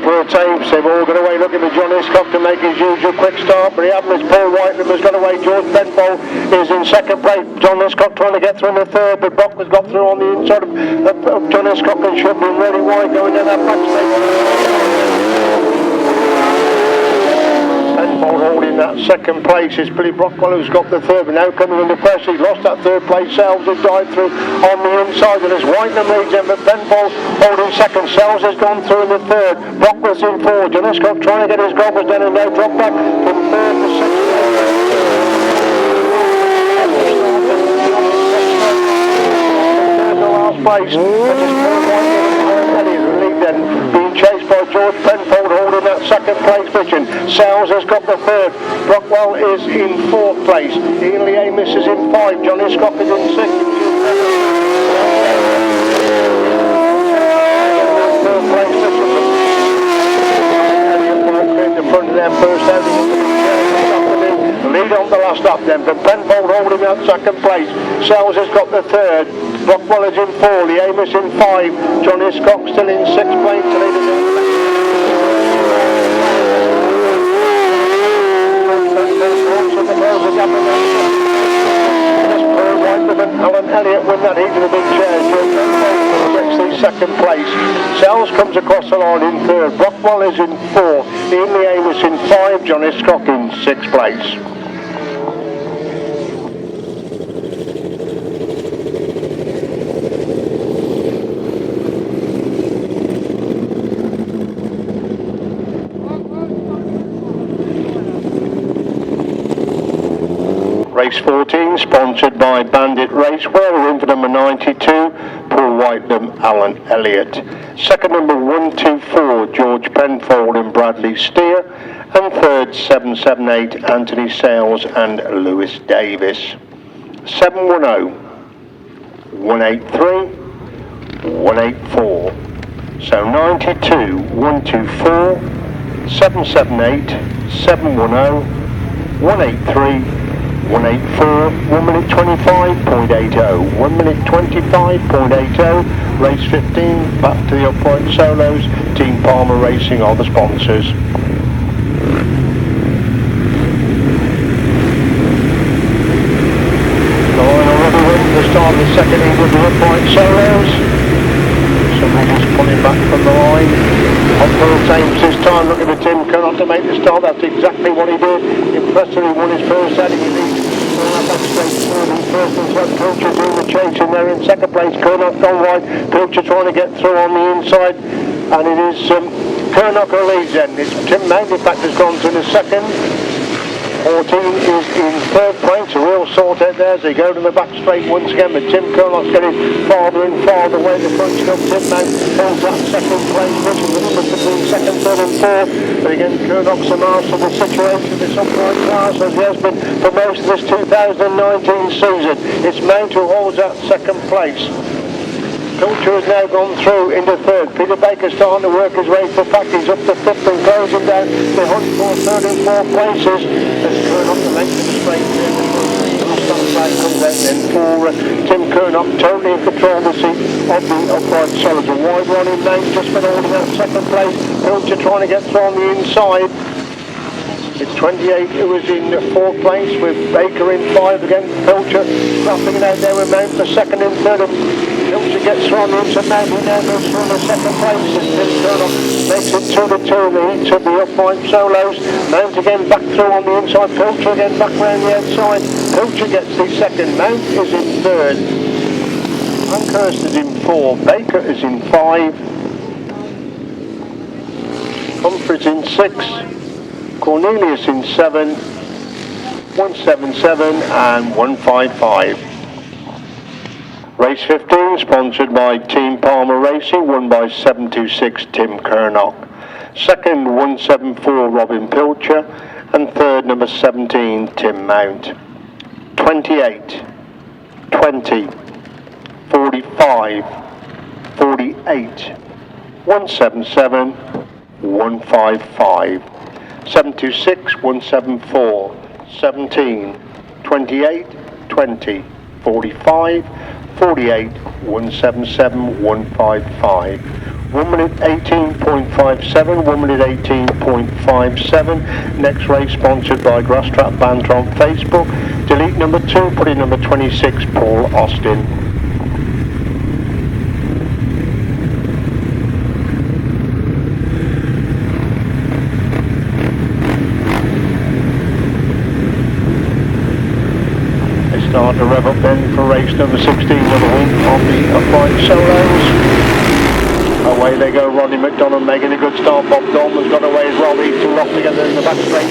for a tapes, they've all got away looking for John Hiscock to make his usual quick start, but he hasn't. Paul Whiteland has got away. George Penfold is in second place. John Hiscock trying to get through in the third, but Brock has got through on the inside of John Hiscock and should be really wide going down that backstage. Penfold holding that second place is Billy Brockwell, who's got the third, but now coming under pressure. He's lost that third place. Sells has died through on the inside, and as Whiteland leads in, but Penfold holding second. Sells has gone through in the third. Brockwell's in fourth. John Hiscock trying to get his goggles down and now drop back from third to sixth. The last place, which is then being chased by George Penfold holding that second place position. Sells has got the third. Brockwell is in fourth place. Ian Lee Amos is in 5. John Hiscock is in 6th. Third place position. In the front of them first out. Lead on the last lap then, but Penfold holding that second place. Sells has got the third. Brockwell is in 4, Lee Amos in 5, John Hiscock still in 6th place. Alan Elliott win that heat in the big chair. Gets the second place. Sells comes across the line in 3rd. Brockwell is in 4, Ian Lee Amos in 5, John Hiscock in 6th place. race 14, sponsored by Bandit Raceway. We're in for number 92, Paul Whitelam, Alan Elliott. Second, number 124, George Penfold and Bradley Steer. And third, 778, Anthony Sales and Lewis Davis. 710, 183, 184. So 92, 124, 778, 710, 183, 184, 1 minute 25.80, 1 minute 25.80, race 15, back to the upright solos, Team Palmer Racing are the sponsors. The line already went for the start of the second heat of the upright solos. Somebody just pulling back from the line. On Paul James this time, looking for Tim Curnock to make the start. That's exactly what he did. Impressively won his first heading. He leads back straight through in first and second. Pilcher doing the chase in there in second place. Curnock gone wide. Pilcher trying to get through on the inside. And it is Curnock who leads then. It's Tim Mount, in fact, has gone to the second. 14 is in third place, a real sort out there as they go to the back straight once again, but Tim Curnock's getting farther and farther away. The front up. Tim Mount holds that second place, which is the numbers between second, third and fourth. But again, Curnock's the master of the situation, this upright class, as he has been for most of this 2019 season. It's Mount who holds that second place. Pilcher has now gone through into third. Peter Baker starting to work his way for back. He's up to fifth and closing down the hunt for third and fourth places. Let's turn up the length of the straight here. Side comes out then for Tim Curnock, totally in control of the seat of the upright solid. A wide run in Mount, just been holding that second place. Pilcher trying to get through on the inside. It's 28 who was in fourth place with Baker in five again. Pilcher roughing it out there with Mount for second and third. Pilcher gets through on the inside. Mount who now goes through in the second place. And Tim Curnock makes it 2-2 in the heat of the upright solos. Mount again back through on the inside. Pilcher again back round the outside. Pilcher gets the second. Mount is in third. Pankhurst is in four. Baker is in five. Humphreys in six. Cornelius in 7, 177 and 155. Race 15 sponsored by Team Palmer Racing, won by 726 Tim Curnock. Second, 174 Robin Pilcher, and third, number 17 Tim Mount. 28, 20, 45, 48, 177, 155. 726, 174, 17, 28, 20, 45, 48, 177, 155. 1 minute 18.57, 1 minute 18.57. Next race sponsored by Grasstrack Banter on Facebook. Delete number 2, put in number 26, Paul Austin. Start to rev up then for race number 16 of the week on the upright solos. Away they go, Rodney McDonald making a good start. Bob Dolman's got away as well. These two locked together in the back straight.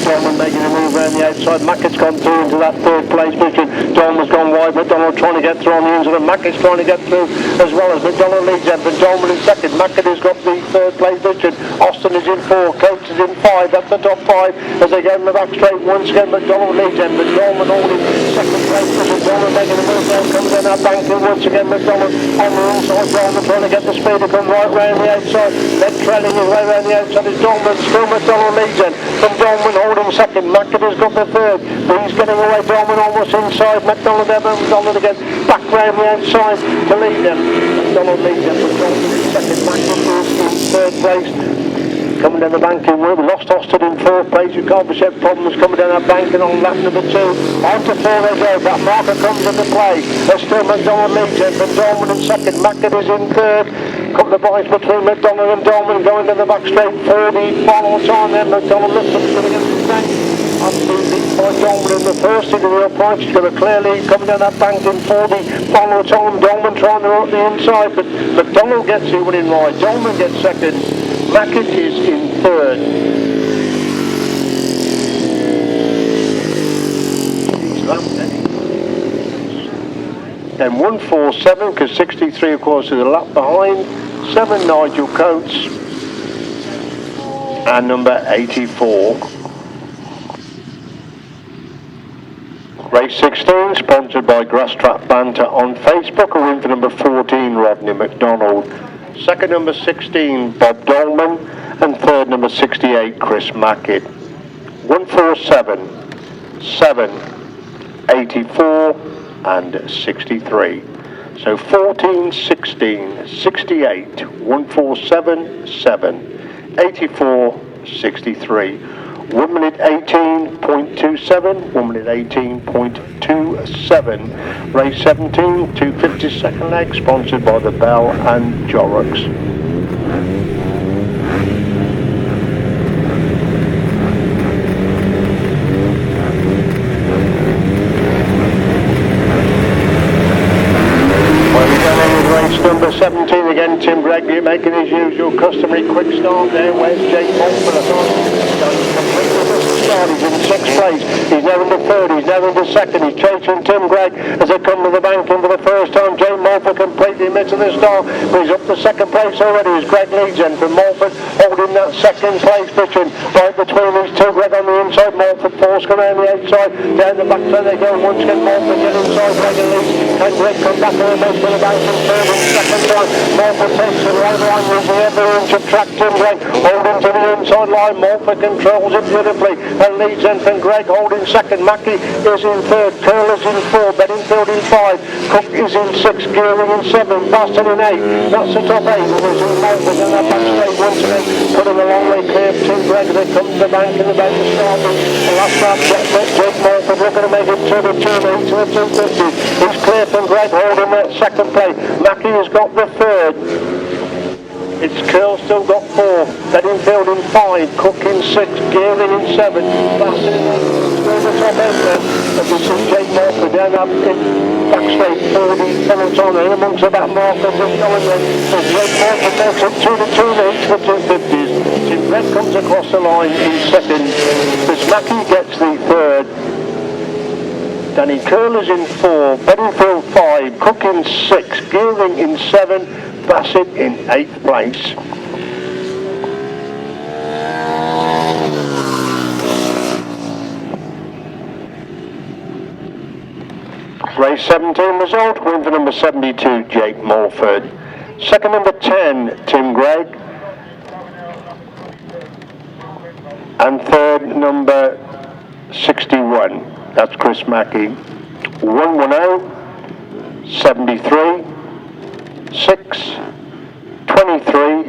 Dolman making a move around the outside. Mackett's gone through into that third place position. Dolman's gone wide. McDonald trying to get through on the inside. And Mackett's trying to get through as well as McDonald leads them. But Dolman in second. Mackett has got the third place position. Austin is in 4. Coates is in 5. That's the top 5 as they go in the back straight. Once again, McDonald leads them. But Dolman holding second place position. Dolman making a move down. Comes in that banking. Once again, McDonald on the inside. Dolman trying to get the speed to come right round the outside. Then trailing his way round the outside is Dolman. Still McDonald leads him. From Dolman holding second. Mackett has got the third. But he's getting away. Dolman almost inside. McDonald there. McDonald again. Back round the outside to lead them. McDonald leads them. But Dolman in second. Mackett is in third place. Coming down the banking, we lost Austin in fourth place. You can't have problems coming down that banking on lap number 2. On to 4 they go. That marker comes into play. There's still McDonald leads him. But Dolman in second. Mackett is in third. Couple of points between McDonald and Dolman going to the back straight for the final time. Then McDonald lifts up going against the bank. And beat by Dolman in the first into the upright. She's got a clear lead coming down that banking for the final time. Dolman trying to run the inside, but McDonald gets it winning right. Dolman gets second. Mackett is in third. Then 147, because 63 of course is a lap behind. 7 Nigel Coates. And number 84. Race 16, sponsored by Grasstrack Banter on Facebook. A win for number 14, Rodney McDonald. Second, number 16, Bob Dolman. And third, number 68, Chris Mackett. 147, 7, 84 and 63. So 14, 16, 68, 147, 7, 84, 63. 1 minute 18.27, 1 minute 18.27. Race 17, 252nd leg, sponsored by the Bell and Jorrocks. Number 17 again, Tim Gregory making his usual customary quick start there. Where's Jake Mulford? He's in 6th place. He's now in the 3rd, he's now in the 2nd. He's chasing Tim Gregg as they come to the banking for the first time. Jake Mulford completely missing the start, but he's up to 2nd place already as Greg leads in from Mulford, holding that 2nd place position right between these two. Greg on the inside, Mulford forced around the outside, down the back side they go. Once again, Mulford get inside, Greg and leads. Can Greg come back on the base for the banking third and second time? Mulford takes the right line with the every inch of track. Tim Gregg holding to the inside line. Mulford controls it beautifully and leads in from Greg, holding 2nd. Mackey is in 3rd, Curl is in 4, Bedingfield in 5, Cook is in 6, Gearing in 7, Boston in 8. That's the top 8. There's in Mulford and that back straight once again, putting a long way clear. Tim Gregg, they come to the bank in about to start. The last lap, Jake Mulford looking to make it to the 2 to the 250. It's clear from Greg, holding that 2nd place. Mackey has got the 3rd. It's Curl still got 4, Bedingfield in 5, Cook in 6, Gearing in 7, Bassett in 8, the top end then, and this is Jake Mulford down up in back straight, 40 Hamilton in amongst the back markers and going then, and Jake Mulford takes it to the 2 for 250s. Tim Gregg comes across the line in 2nd, as Mackey gets the 3rd. Danny Curl is in 4, Bedingfield 5, Cook in 6, Gearing in 7, Bassett in 8th place. Race 17 result, win for number 72, Jake Mulford. Second, number 10, Tim Gregg. And third, number 61, that's Chris Mackey. 110, 73, 6, 23,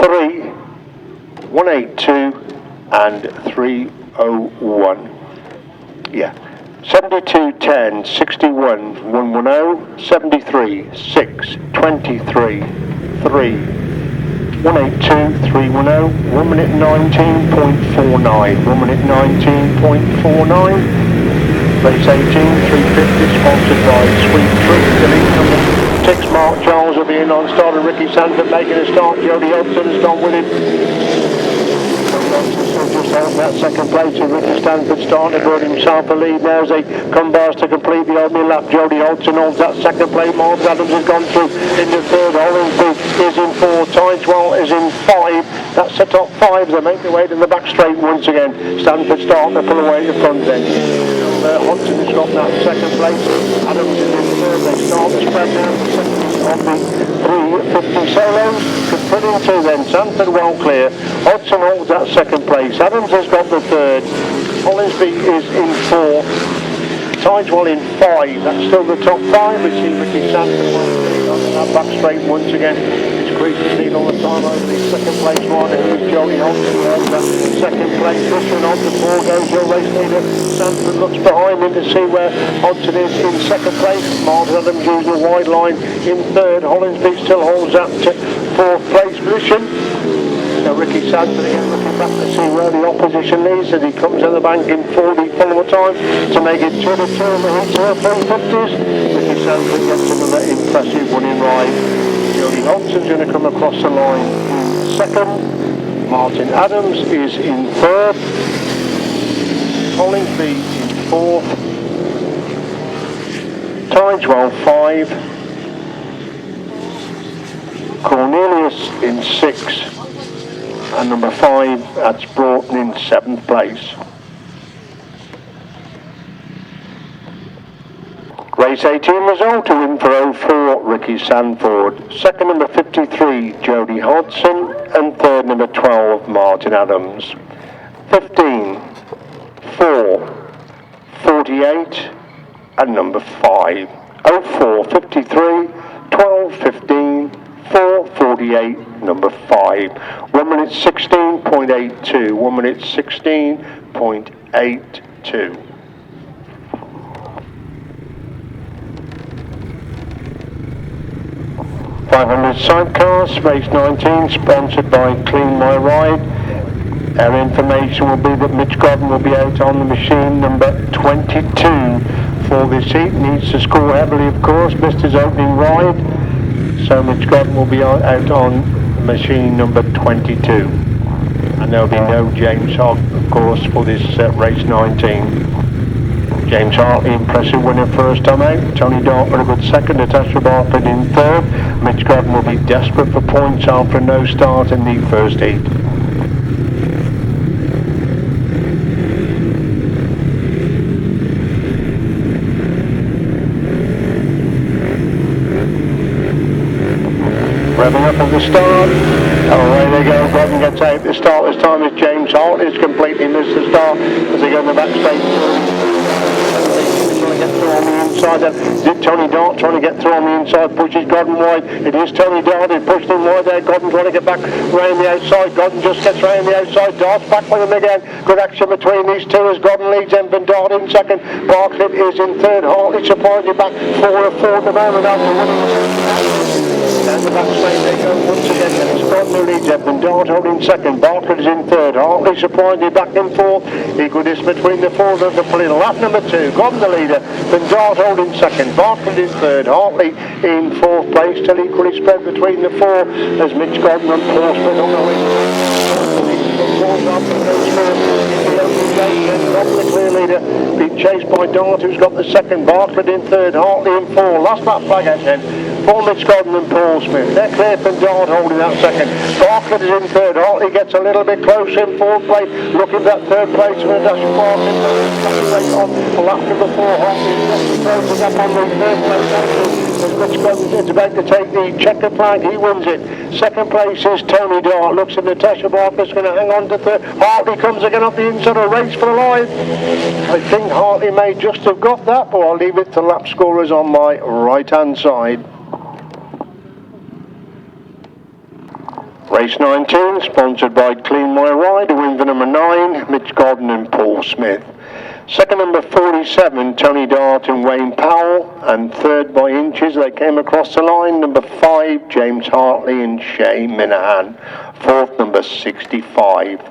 3, 182 and 301. Yeah. 72, 10, 61, 110, 73, 6, 23, 3, 182, 310, 1 minute 19.49, 1 minute 19.49. Race 18, 350, sponsored by Sweet Treat. The lead number 6, Mark Charles will be in on start, and Ricky Sanford making a start. Jody Hudson has gone with him. Just out that 2nd place, and Ricky Stanford starting to put himself a lead now as they come by to complete the opening lap. Jody Hodgson holds that 2nd place. Martyn Adams has gone through in the 3rd. Hollinsby is in 4. Tideswell is in 5. That's the top 5. They make their way to the back straight once again. Stanford starting to pull away the front end. Hodgson has got that 2nd place. Adams is in 3rd. They start to spread down the 2nd of the 350 solos. Put into then. Stanford well clear. Hodgson holds that 2nd place. Adams has got the 3rd. Hollinsby is in 4. Tideswell in 5. That's still the top 5. We see Ricky Sanford on that back straight once again. It's creasing lead all the time over the 2nd place one. Who's Joey Hodgson on that 2nd place. This one on the 4 goes your race leader. Sanford looks behind him to see where Hodgson is in 2nd place. Martyn Adams using a wide line in 3rd. Hollinsby still holds that 4th place position. Now Ricky Sanford again looking back to see where the opposition leads as he comes in the bank in 40 full time to make it to the 350s. Ricky Sanford gets another impressive winning ride. Jody Hodgson's going to come across the line in 2nd. Martyn Adams is in 3rd. Hollinsby in 4th. Tideswell 5, Cornelius in 6, and number 5, that's Broughton in 7th place. Race 18 result, to win for 04, Ricky Sanford. Second, number 53, Jody Hodson, and third, number 12, Martyn Adams. 15, 4, 48, and number 5. 04, 53, 12, 15, 4, 48, number 5. 1 minute 16.82, 1 minute 16.82. .500 sidecars, race 19, sponsored by Clean My Ride. Our information will be that Mitch Godden will be out on the machine number 22 for this heat. Needs to score heavily, of course, missed his opening ride. So Mitch Godden will be out on machine number 22. And there'll be no James Hogg, of course, for this race 19. James Hartley, impressive winner first time out. Tony Dartford a good second. Natasha Bartlett in third. Mitch Godden will be desperate for points after a no start in the first heat. Revving up at the start. Away they go. Godden gets out. The start this time is James Hartley. It's completely missed the start as they go in the back straight. Trying to get through on the inside. Is it Tony Dart trying to get through on the inside? Pushes Godden wide. It is Tony Dart. He pushed him wide there. Godden trying to get back round the outside. Godden just gets round the outside. Dart's back with him again. Good action between these two as Godden leads Envin Dart in second. Bartlett is in third. Hartley surprisingly back 4-4 at the moment after winning. Down the back straight they go once again. It's Godden who leads Envin Dart holding second. Bartlett is in third. Hartley surprisingly back in fourth. Equal distance between the four. There's a little lap number 2. Godden the leader. Then Dart holding second. Bartlett in third. Hartley in fourth place. Still equally spread between the four as Mitch Godden and Paul Smith on the lead. The clear leader, being chased by Dart, who's got the second. Bartlett in third. Hartley in fourth. Last lap flag out then for Mitch Godden and Paul Smith. They're clear from Dart holding that second. Bartlett is in third. Hartley gets a little bit close in fourth place. Looking at that third place for a dash of Bartlett. On lap number 4. Hartley closes up on the third place. As Mitch Godden is about to take the checkered flag, he wins it. Second place is Tony Dart. Looks at Natasha Bartlett's going to hang on to third. Hartley comes again off the inside of race for a line. I think Hartley may just have got that, but I'll leave it to lap scorers on my right hand side. Race 19, sponsored by Clean My Ride, a win for number 9, Mitch Godden and Paul Smith. Second, number 47, Tony Dart and Wayne Powell, and third by inches they came across the line, number 5, James Hartley and Shay Minahan. Fourth, number 65.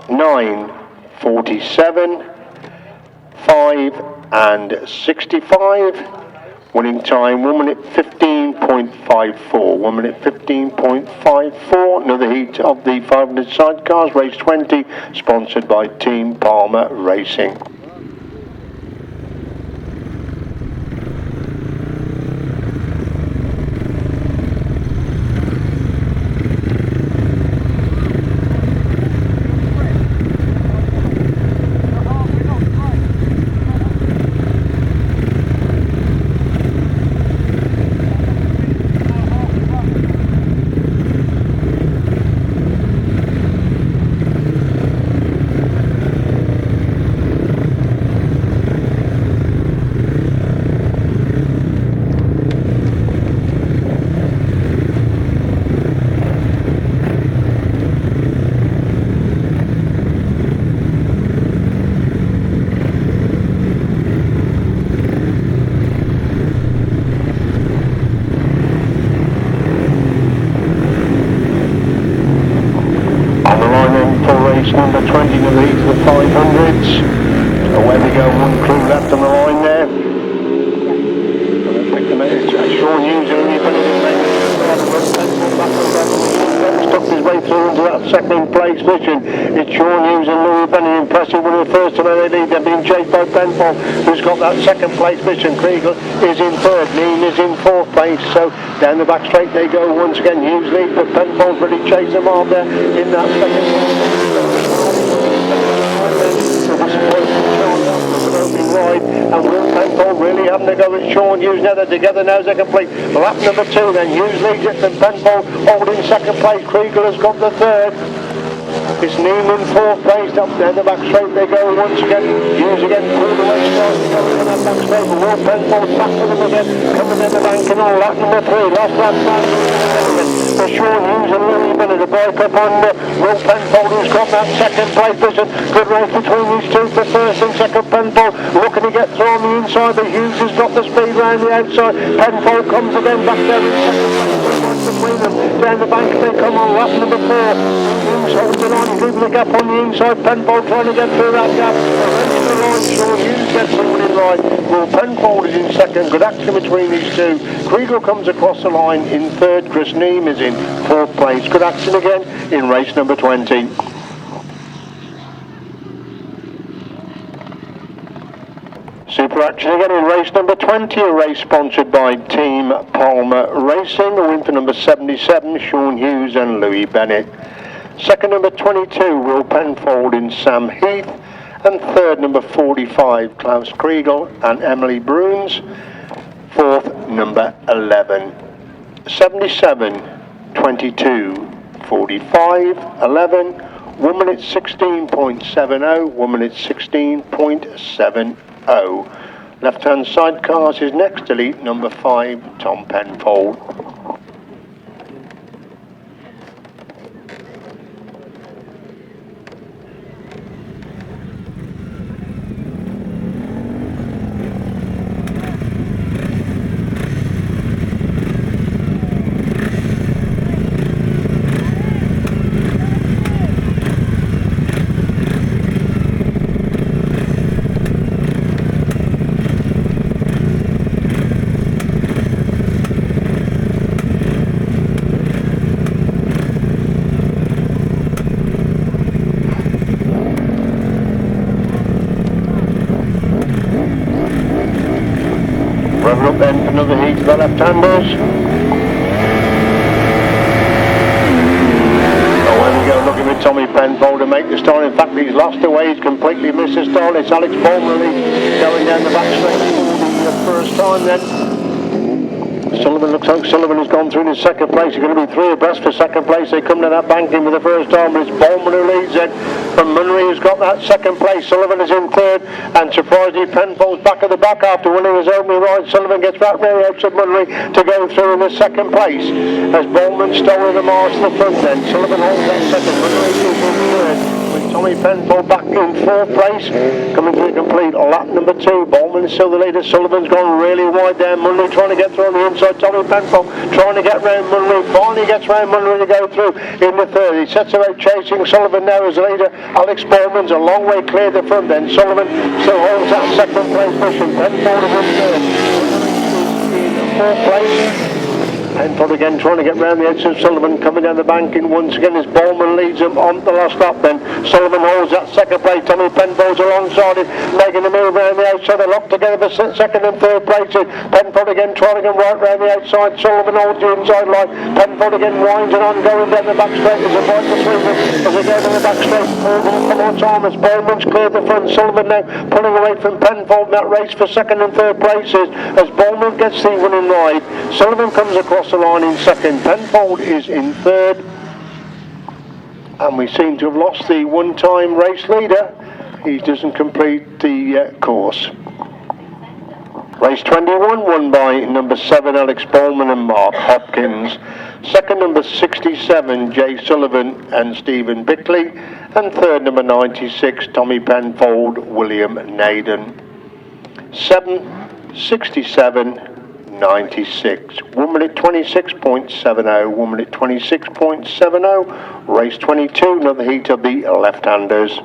9, 47, 5 and 65. Winning time 1 minute 15.54. 1 minute 15.54. Another heat of the 500 sidecars, race 20, sponsored by Team Palmer Racing. Number 20 in the lead to the 500s. Away we go, one crew left on the line there. Sean Hughes in the stuck his way through into that second place mission. It's Sean Hughes and Louis Bennett impressive winning the first time they lead. They're being chased by Penfold, who's got that second place mission. Kriegel is in third, Neem is in fourth place. So down the back straight they go once again. Hughes leads, but Penfold's really chasing them off there in that second ride, and Will Penfold really having to go with Sean Hughes. Now they're together now as they complete lap number 2. Then Hughes leads it, then Penfold holding second place. Kriegel has got the third. It's Neiman fourth place. Up there the back straight they go once again. Hughes again through the way start going on that back straight. Will Penfold back to them again, coming down the bank and on lap number 3. Last lap for Sean Hughes and Louis Bennett. A break up on Will Penfold, who's got that second place vision. Good race between these two for first and second. Penfold looking to get through on the inside, but Hughes has got the speed round the outside. Penfold comes again back there in second place between them. Down the bank they come on lap number 4. Hughes holds the line, keeping the gap on the inside. Penfold trying to get through that gap. The line, Sean Hughes gets the winning ride. Well, Penfold is in second. Good action between these two. Kriegel comes across the line in third. Chris Neem is in fourth place. Good action again in race number 20. Super action again in race number 20, a race sponsored by Team Palmer Racing. A win for number 77, Sean Hughes and Louis Bennett. Second number 22, Will Penfold in Sam Heath. And third number 45, Klaus Kriegel and Emily Bruns. Fourth number 11. 77, 22, 45, 11. 1 minute 16.70, 1 minute 16.70. Left hand side cars is next, elite number 5, Tom Penfold. Revving up then for another heat of the left-handers. Oh, there we go, looking with Tommy Penfold to make the start. In fact, he's lost away, he's completely missed the start. It's Alex Bowman going down the back straight for the first time then. Sullivan looks like Sullivan has gone through in his second place. He's going to be 3 abreast for second place. They come down that bank in with the first time, but it's Bowman who leads it. From Munry, who's got that second place. Sullivan is in third, and surprisingly Penfold's back at the back after winning his opening ride. Sullivan gets back very outside Munry to go through in the second place as Bowman stolen the march to the front then. Sullivan holds that second. Munry is in third, with Tommy Penfold back in fourth place, coming to the complete lap number 2. Bowman is still the leader. Sullivan's gone really wide there. Munry trying to get through on the inside. Tommy Penfold trying to get round Munry. Finally gets round Munry to go through in the third. He sets about chasing Sullivan now as leader. Alex Bowman's a long way clear the front then. Sullivan still holds that second place position. Penfold is in third. In fourth place. Penfold again trying to get round the edge of Sullivan, coming down the bank in once again as Bowman leads him on the last lap then. Sullivan holds that second place. Tommy Penfold's alongside him, making the move round the outside. They're locked together for second and third places. Penfold again trying to get right round the outside. Sullivan holds the inside line. Penfold again winds and on, going down the back straight. There's a fight between them as they go down the back straight. Come on time as Bowman's cleared the front. Sullivan now pulling away from Penfold in that race for second and third places as Bowman gets the winning ride. Sullivan comes across the line in second. Penfold is in third, and we seem to have lost the one-time race leader. He doesn't complete the course. Race 21 won by number 7 Alex Bowman and Mark Hopkins. Second number 67 Jay Sullivan and Stephen Bickley, and third number 96 Tommy Penfold, William Naden. 7, 67, 96. 1 minute 26.70, 1 minute 26.70. Race 22, another heat of the left-handers.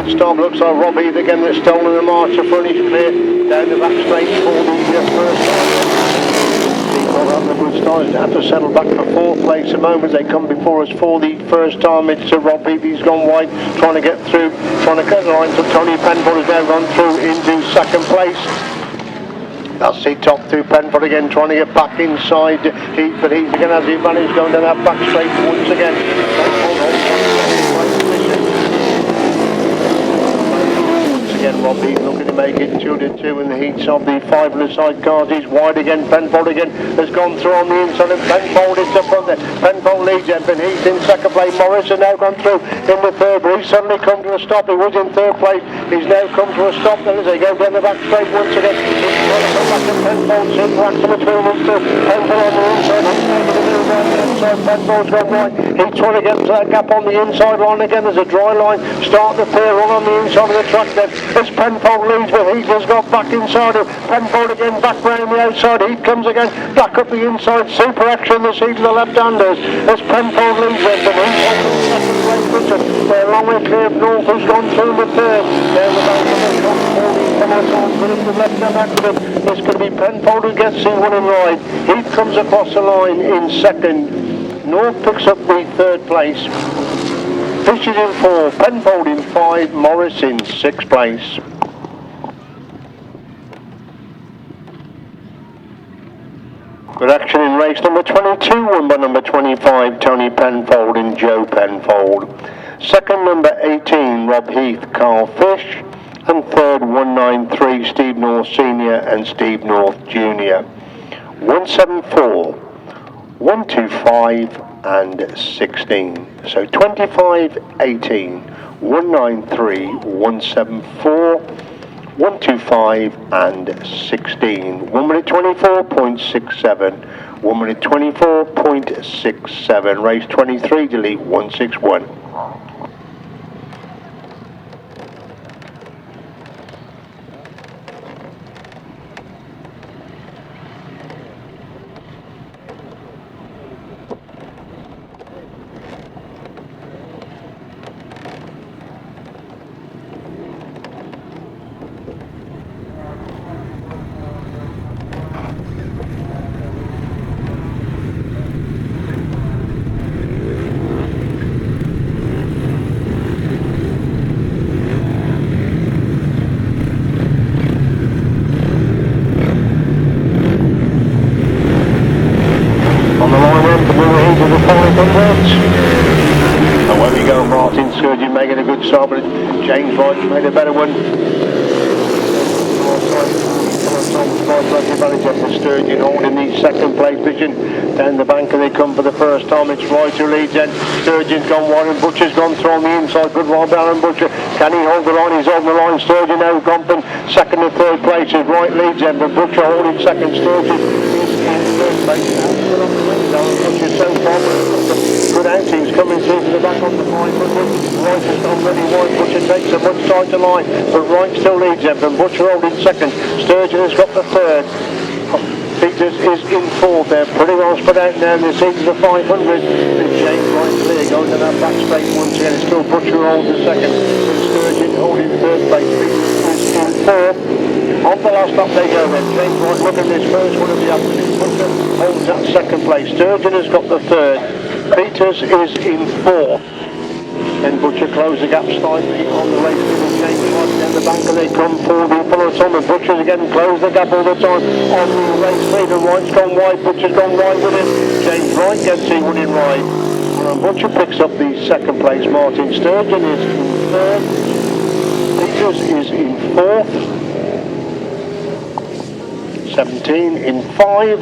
good start. Looks like Rob Heath again that's stolen the march. The front is clear. Down the back straight for the first time. Well, having a good start. Have to settle back for fourth place at the moment. They come before us for the first time. It's Rob Heath. He's gone wide, trying to get through, trying to cut the line. So Tony Penfold has now gone through into second place. That's the top two. Penfold again trying to get back inside Heath, but Heath again has the advantage going down that back straight once again. Again, Rob Heath looking to make it 2-2 in the heats of the 500 side cars. He's wide again. Penfold again has gone through on the inside, and Penfold is up on there. Penfold leads him, and Heath in second place. Morris has now gone through in the third, but he's suddenly come to a stop. He was in third place. He's now come to a stop. Then as they go down the back straight once again, Penfold's in racks in between these two. Penfold on the inside. He's now to the middle right hand side. Penfold's gone right. He's trying to get to that gap on the inside line again. There's a dry line. Start the pair run on the inside of the track then. As Penfold leads, but Heath has got back inside of Penfold again, back round the outside. Heath comes again, back up the inside. Super action this heat to the left-handers. As Penfold leads them, but Heath on the second place Richard. They're long way clear of North, who's gone through the third. Down the back of the shot, but it's the left-hand accident. It's going to be Penfold who gets the winning ride. Heath comes across the line in second. North picks up the third place. Fish is in 4, Penfold in 5, Morris in 6th place. Good action in race number 22, won by number 25, Tony Penfold and Joe Penfold. Second, number 18, Rob Heath, Carl Fish. And third, 193, Steve North Sr. and Steve North Jr. 174, 125 and 16. So 25, 18, 193, 174, 125 and 16. 1 minute 24.67. 1 minute 24.67. Race 23, delete 161. Away we go, Martyn, Sturgeon making a good start, but James Wright made a better one. Sturgeon holding the second place position down the bank, and they come for the first time. It's Wright who leads then. Sturgeon's gone wide and Butcher's gone through on the inside. Good ride by Aaron Butcher. Can he hold the line? He's on the line. Sturgeon now gone from second and third places. Wright leads then, but Butcher holding second. Sturgeon is in third place. Butcher's so far, good outings coming through to the back on the 500. Wright has gone really wide. Butcher takes a much tighter line, but Wright still leads them. And Butcher holding second. Sturgeon has got the third. Peters is in fourth. They're pretty well spread out now. This is the 500. James Wright clear, going to that back straight once again. It's still Butcher holding second. Sturgeon holding third place. Peters is in fourth. On the last lap they go then. James Wright looking at this first one of the afternoon. Butcher holds that second place. Sturgeon has got the third. Peters is in fourth. Then Butcher close the gap slightly on the race with James Wright down the bank, and they come for the follow on. And Butcher's again close the gap all the time on the race lead. And Wright's gone wide, Butcher's gone wide with it. James Wright gets the winning ride. And Butcher picks up the second place. Martyn. Sturgeon is in third. Peters is in fourth. 17 in 5.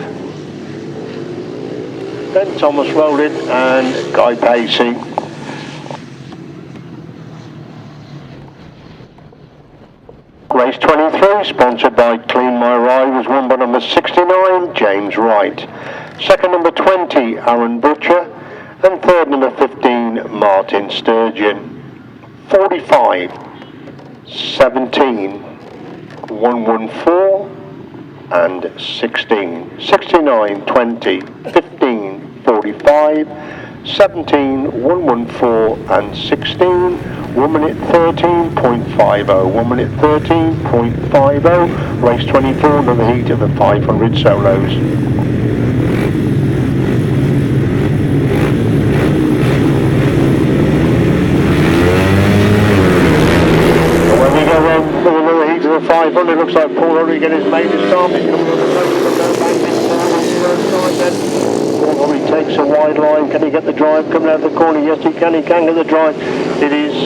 Then Thomas Rowland and Guy Pacey. Race 23, sponsored by Clean My Ride, was won by number 69, James Wright. Second, number 20, Aaron Butcher. And third, number 15, Martyn Sturgeon. 45, 17, 114, and 16. 69, 20, 15, 45, 17, 114, and 16. 1 minute 13.50, 1 minute 13.50, race 24, another heat of the 500 solos. The 500 looks like Paul Hurry again has made a start. He's coming on the front of the back in first time then. Paul Hurry takes a wide line. Can he get the drive coming out of the corner? Yes, he can get the drive. It is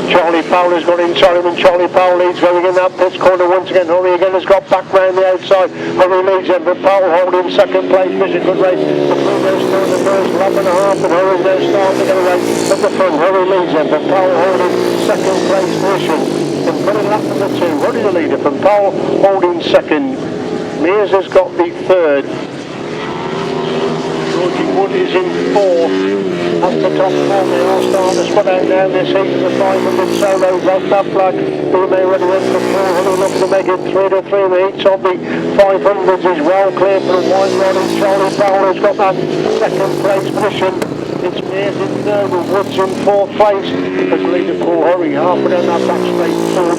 Charlie Powell has got inside him, and Charlie Powell leads going in that pits corner once again. Hurry again has got back round the outside. Hurry leads him, but Powell holding second place. It's a good race. The Bruno's still in the first lap and a half, and Hurry's now starting to get away at the front. Hurry leads him, but Powell holding second place position. Got a lap number 2, running the leader from Powell, holding second. Mears has got the third. Georgie Wood is in fourth. That's the top 4. They all start to spot out now. This heat of the 500 solos. That's that flag. Who may ready in for 400. Looking to make it 3 to 3. The heats of the 500s is well clear for a wide run. And Charlie Powell has got that second place position. It's Mears in third with Woods in fourth place as leader Paul Hurry halfway down that back straight for the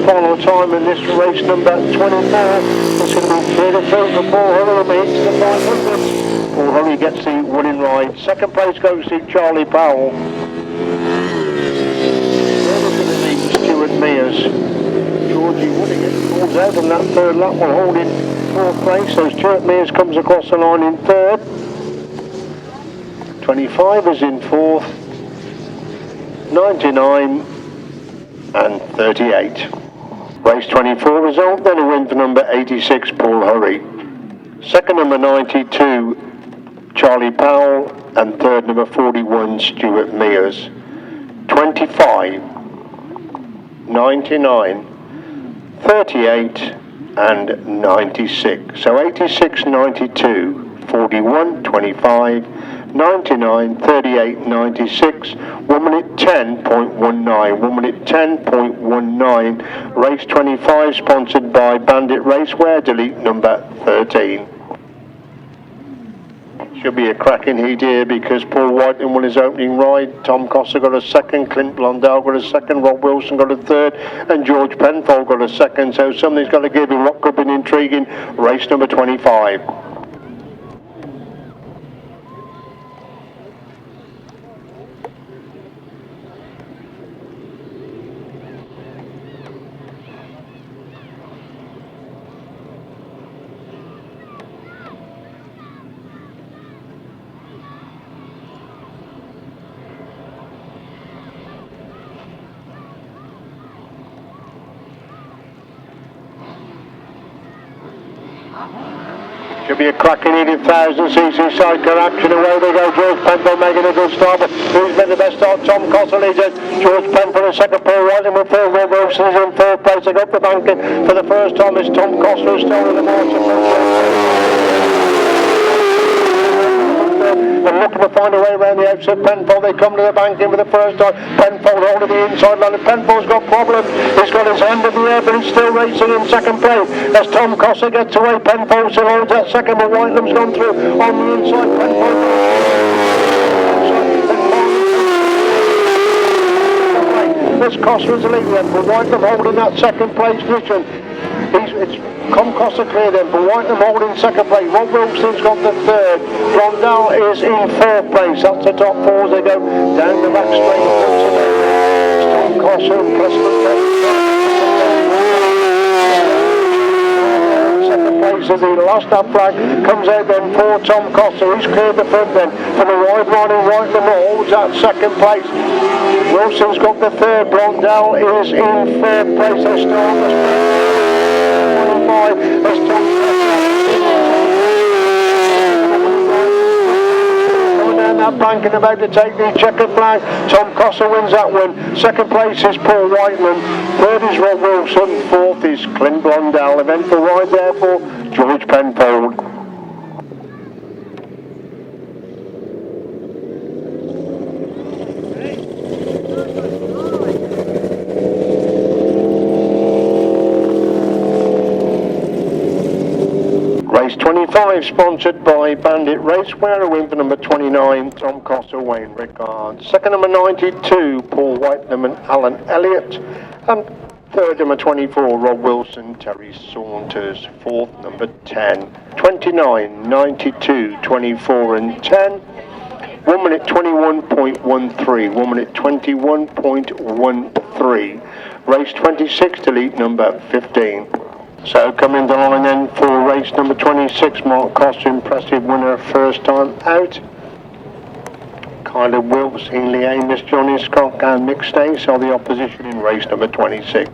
final time in this race number 24. It's going to be 3 to 3 for Paul Hurry and the heats to the 500. Paul Hurry gets the winning ride. Second place goes to Charlie Powell. Third is going to be Stuart Mears. Georgie Wood again falls out in that third lap while holding fourth place. So Stuart Mears comes across the line in third. 25 is in fourth, 99 and 38. Race 24 result, then a win for number 86, Paul Hurry. Second, number 92, Charlie Powell, and third, number 41, Stuart Mears. 25, 99, 38 and 96. So 86, 92, 41, 25, 99, 38, 96, 1 minute 10.19, 1 minute 10.19, race 25 sponsored by Bandit Raceware, delete number 13. Should be a cracking heat here because Paul Whiteman won his opening ride, Tom Costa got a second, Clint Blondell got a second, Rob Wilson got a third, and George Penfold got a second, so something's got to give in what could be an intriguing race number 25. Should be a cracking heated 1000cc sidecar action. Away they go. George Penfold making a good start, but who's made the best start? Tom Costa leads it. George Penfold in second, Paul Whiteman with third, Rob Wilson is in third place. They got the banking for the first time. It's Tom Costa who's still in the margin. And looking to find a way around the outside. Penfold, they come to the banking for the first time. Penfold holding the inside line, and Penfold's got problems. He's got his hand in the air, but he's still racing in second place. As Tom Costa gets away, Penfold still holds that second, but Whiteman's gone through on the inside. Penfold. This Costa's the leader then, but Whiteman holding that second place position. It's Tom Costa clear then, but Whiteman holding second place. Rob Wilson's got the third. Blondell is in fourth place. That's the top 4 as they go down the back straight. Tom Costa and Preston. Second place as he lost that flag. Comes out then for Tom Costa. He's cleared the front then. From the wide line and Whiteman holds that second place. Wilson's got the third. Blondell is in third place. They start the as Tom coming down that bank and about to take the checkered flag. Tom Costa wins that one. Second place is Paul Whiteman. Third is Rob Wilson. Fourth is Clint Blondell. Eventful ride there for George Penfold. Race 25 5, sponsored by Bandit Raceware, a win for number 29, Tom Coster, Wayne Rickard. Second, number 92, Paul Whiteman and Alan Elliott. And third, number 24, Rob Wilson, Terry Saunders. Fourth, number 10, 29, 92, 24 and 10. 1 minute 21.13, 1 minute 21.13. Race 26, delete number 15. So coming the line then for race number 26, Mark Coster, impressive winner first time out. Kyler Wilkes, Ainley Amos, John Hiscock and Mick Stace are the opposition in race number 26.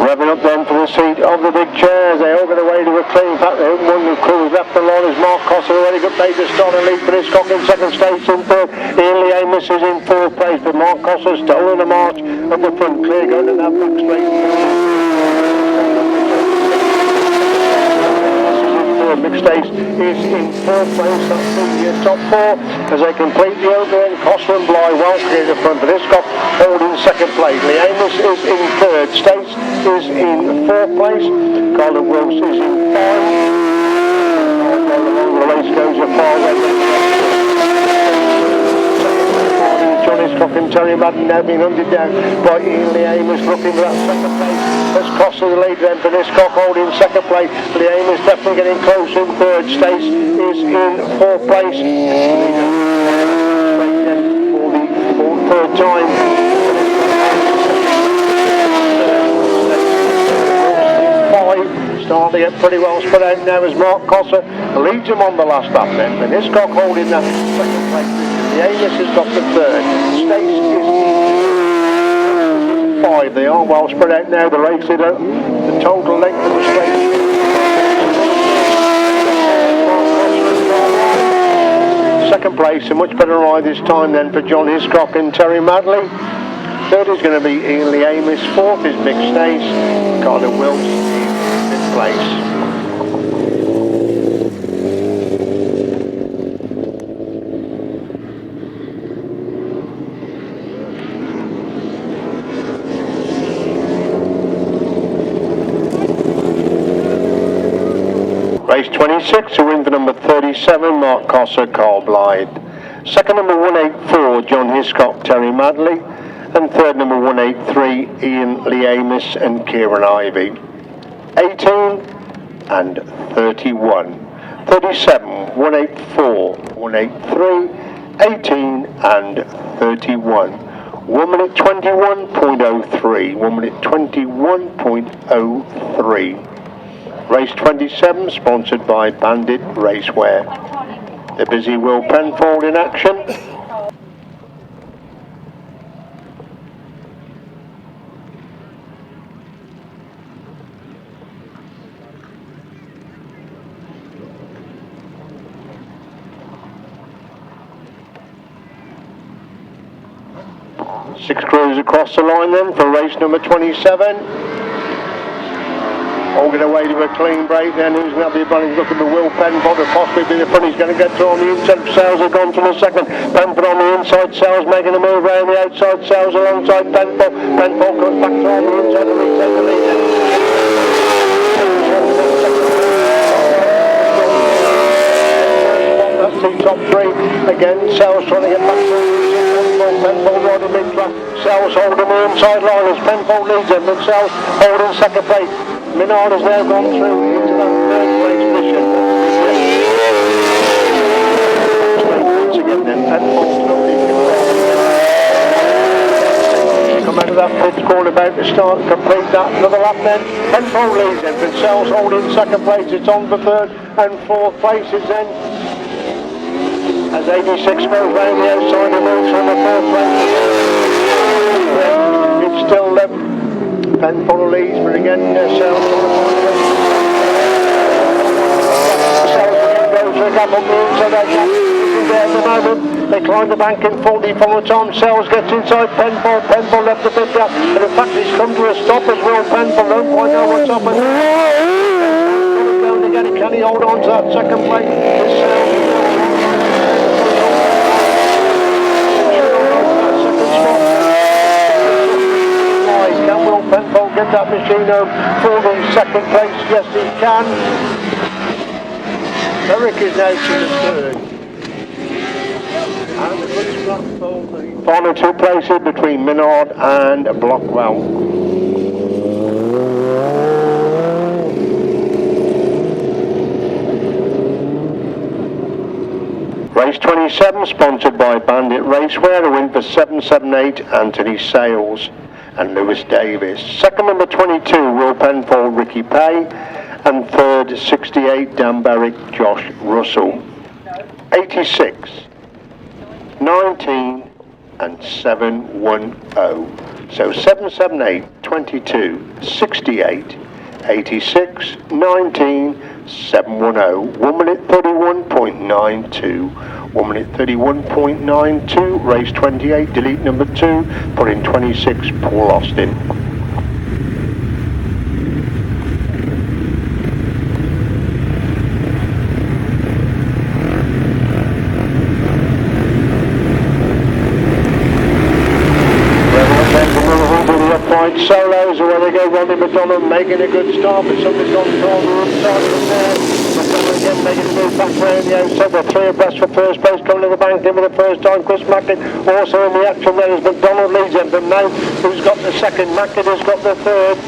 Revving up then for the seat of the big chairs. They all get away to a clean pack. One of the crew left the line as Mark Coster already got paid to start and lead for Hiscock in second stage in third. Ainley Amos is in fourth place, but Mark Coster still in the march at the front, clear going to that back straight. Mick Stace is in fourth place, that's the top four as they complete the over and Coster and Bly well clear the front, but Hiscock holding second place. Lee Amos is in third, Stace is in fourth place, Colin Wilkes is in five. The race goes a far way. John Hiscock and Terry Martyn now being hunted down by Ainley Amos, looking for that second place. As Coster the lead then for Hiscock holding second place. Lee Amos definitely getting close in third. Stace is in fourth place. For the third time. Starting to get pretty well spread out now as Mark Coster leads him on the last lap then. And Hiscock holding that second place. The Amos has got the third. Stace is in five. They are well spread out now. The race leader, the total length of the straight. Second place, a much better ride this time then for John Hiscock and Terry Madley. Third is going to be Ainley Amos. Fourth is Mick Stace. Carter Wilkes in fifth place. Race 26, a win for number 37, Mark Coster, Carl Blythe. Second, number 184, John Hiscock, Terry Madley. And third, number 183, Ian Lee Amos and Kieran Ivey. 18 and 31. 37, 184, 183, 18 and 31. 1 minute 21.03, 1 minute 21.03. Race 27, sponsored by Bandit Raceware. The busy Will Penfold in action. Six crews across the line then for race number 27. All get away to a clean break then. Who's going to be running? Looking for Will Penfold, possibly be the front. He's going to get through on the inside. Sales have gone from the second. Penfold on the inside. Sales making a move around the outside. Sales alongside Penfold. Penfold comes back to on the inside. The lead, the lead. That's the top three. Again, Sales trying to get back to Penfold riding mid track. Sales holding the inside line as Penfold leads him, but Sales holding second place. Minard has now gone through into that third place position. Once again then, Penfold's looking. Come out of that pit corner about to start, complete that, another lap then. Penfold leads him, but Sales holding second place. It's on for third and fourth places then. As 86 goes round the outside and moves on the fourth place. It's still Penfold leads, but again, Sales on the fourth place. Sales again goes for a gap on the inside, that gap is there at the moment. They climb the bank in 40 from the time. Sells gets inside Penfold. Penfold left a bit gap. And in fact, he's come to a stop as well. Penfold don't quite know what's happened. Going again. Can he hold on to that second place? Can Will Penfold get that machine home for the second place? Yes, he can. Eric is now to the third. And the good scrap for the final two places between Minard and Blockwell. Race 27, sponsored by Bandit Raceware, a win for 778 Anthony Sales and Lewis Davis. Second number 22, Will Penfold, Ricky Pay, and third 68, Dan Berwick, Josh Russell. 86, 19 and 710. So 778, 22, 68, 86, 19, 710. 1 minute 31.92. 1 minute 31.92. Race 28, delete number 2, put in 26, Paul Austin. Solos away they go. Rodney McDonald making a good start, but somebody's gone wrong the inside from there. McDonald again making a move back round the outside. They're 3 abreast for first place, coming to the bank in for the first time. Chris Mackin also in the action there as McDonald leads them, but now who's got the second? Mackin has got the third.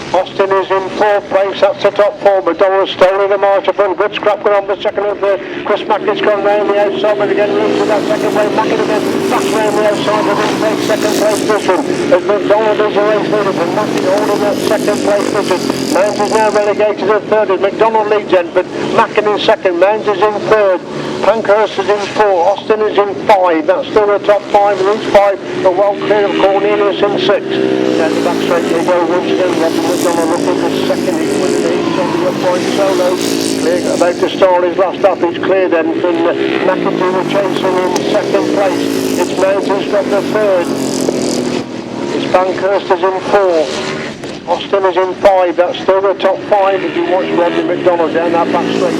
Austin is in 4th place, that's the top 4. McDonald's stolen the march front. Good scrap going on the second and third. Chris Mackin's gone round the outside, but again looks with that second way. Mackin again back round the outside and then takes second place position. As McDonald is away third, and Mackin holding that second place position. Mounds is now relegated to third as McDonald leads in, but Mackin in second. Mounds is in third. Pankhurst is in 4, Austin is in 5, that's still the top 5, and these 5 are well clear of Cornelius in 6. Down the back straight they go once again. Robin McDonald looking for second, he's winning the heat on the upright solo. Clear, about to start his last lap, he's clear then from McIntyre chasing in second place. It's Mountain's got the third. It's Pankhurst is in 4. Austin is in 5, that's still the top 5 as you watch Rodney McDonald down that back straight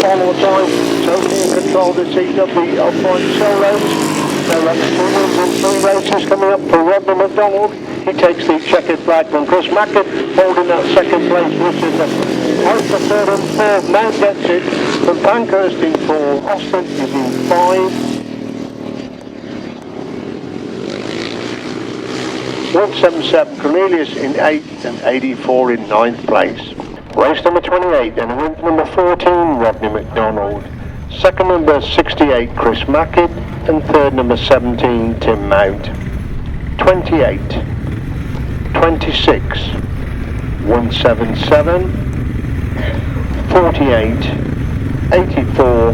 all the time. Totally in control of the seat of the upright solos. So that's 2 wins and 3 races coming up for Rodney McDonald. He takes the checkered flag from Chris Mackin, holding that second place, which is out for third and fourth. Mount gets it from Pankhurst in 4, Austin is in 5. 177, Cornelius in 8th and 84 in 9th place. Race number 28, then a win for number 14, Rodney McDonald. Second number 68, Chris Mackin, and third number 17, Tim Mount. 28, 26, 177, 48, 84,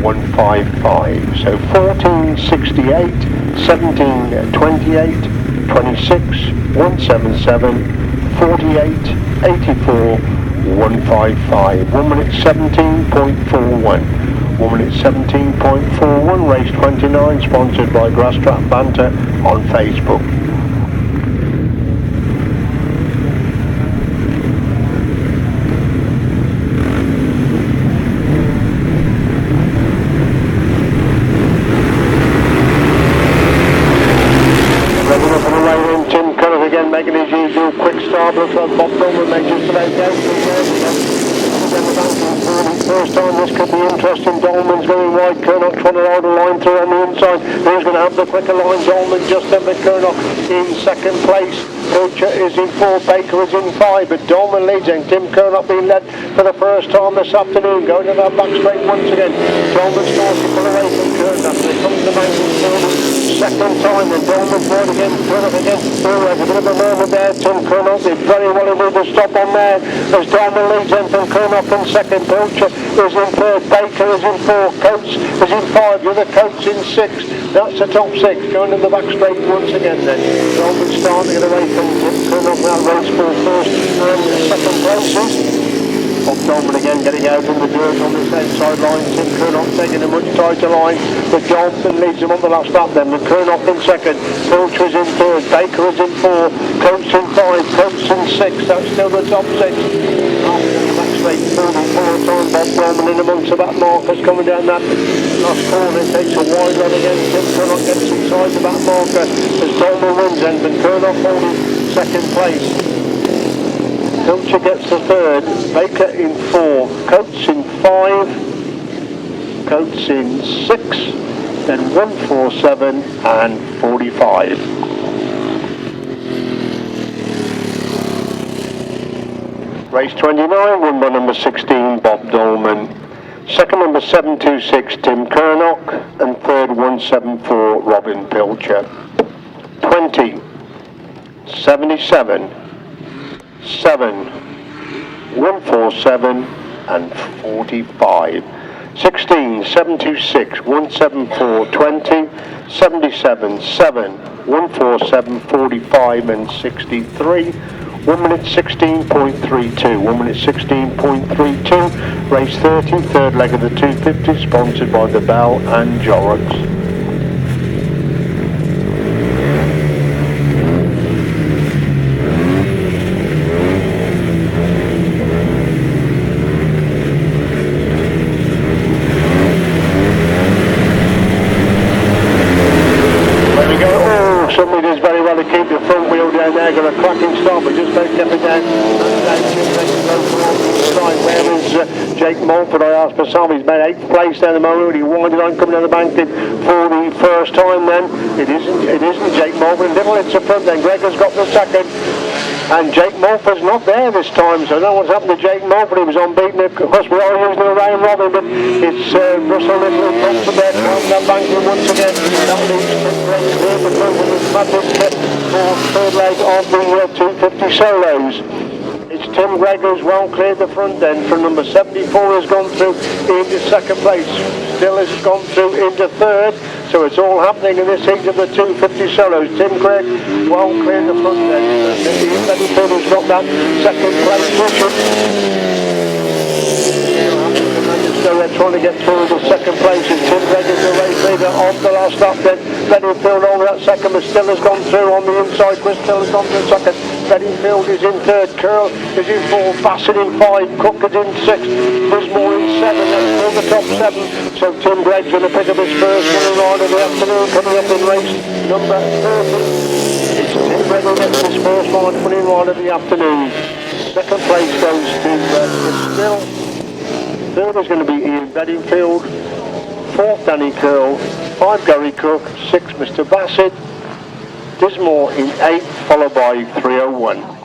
155. So 14, 68, 17, 28, 26, 177, 48, 84, 155. 1 minute 17.41. 1 minute 17.41. Race 29, sponsored by Grasstrack Banter on Facebook. Making his usual quick start, looks like Bob Billman may just about go. First time this could be interesting. Dolman's going wide. Kernock trying to hold a line through on the inside. Who's going to have the quicker line? Dolman just then, but Kernock in second place. Pilcher is in 4, Baker is in 5, but Dolman leads and Tim Kernock being led for the first time this afternoon, going to that back straight once again. Dolman starts to pull away from Kernock, and it comes to Mangle forward second time, and Dolman's right again, Kernock again. Oh, there's a bit of a moment there. Tim Kernock did very well in with the stop on there, as Dolman leads in from Kernock in second. Pilcher is in third, Baker is in 4, Coates is in 5, the other Coates in 6. That's the top 6, going to the back straight once again then. Dolman starting to get away from Kernock now, race for first and second places. Bob Dolman again getting out in the dirt on this outside line. Tim Kernock taking a much tighter line, but Johnson leads him on the last lap then, with Kernock in second, Pilcher is in third, Baker is in 4, Coates in 5, Coates in 6, that's still the top 6. After the back straight, 44 time, Bob Dolman in amongst the back markers coming down that last corner, takes a wide run again, Tim Kernock gets inside the back marker as Dolman wins then, but Kernock holding second place. Pilcher gets the third, Baker in 4, Coates in 5, Coates in 6, then 147 and 45. Race 29, won by number 16, Bob Dolman. Second, number 726, Tim Kernock, and third, 174, Robin Pilcher. 20, 77, 7, 147 and 45. 16, 726, 174, 20, 77, 7, 147, 45 and 63. 1 minute 16.32, 1 minute 16.32, race 30, third leg of the 250, sponsored by the Bell and Jorrocks. Somebody does very well to keep the front wheel down there, got a cracking start, but just about kept it down. Where is Jake Mulford? I asked for some, he's made 8th place down the moment, he winded on coming down the bank for the first time then. It isn't Jake Mulford, little hits the front then, Gregor's got the second. And Jake Mulford's not there this time, so no one's happened to Jake Mulford. He was unbeaten. Of course, we are using a round robin, but it's Russell Little in front of there, climbing that banking once again. That leaves Tim Gregg clear the front of his Martyn for third leg of the 250 solos. It's Tim Gregg who's well cleared the front then from number 74, has gone through into second place. Still has gone through into third. So it's all happening in this heat of the 250 solos. Tim Gregg well cleared the front then. Bennyfield has got that second place position. So they're trying to get through the second place, and Tim Gregg is the race leader on the last lap then. Bennyfield over that second, but still has gone through on the inside. Chris still has gone through second. Bennyfield is in third, Curl is in 4, Bassett in 5, Cook is in 6, Bismore in 7, that's still the top 7. So Tim Gregg's going to pick up his first winning ride of the afternoon, coming up in race number 30. It's Tim Gregg who gets his first winning ride of the afternoon. Second place goes to Still. Third is going to be Ian Bedingfield, 4th Danny Curl, 5 Gary Cook, 6 Mr. Bassett, Dismore in 8th, followed by 301.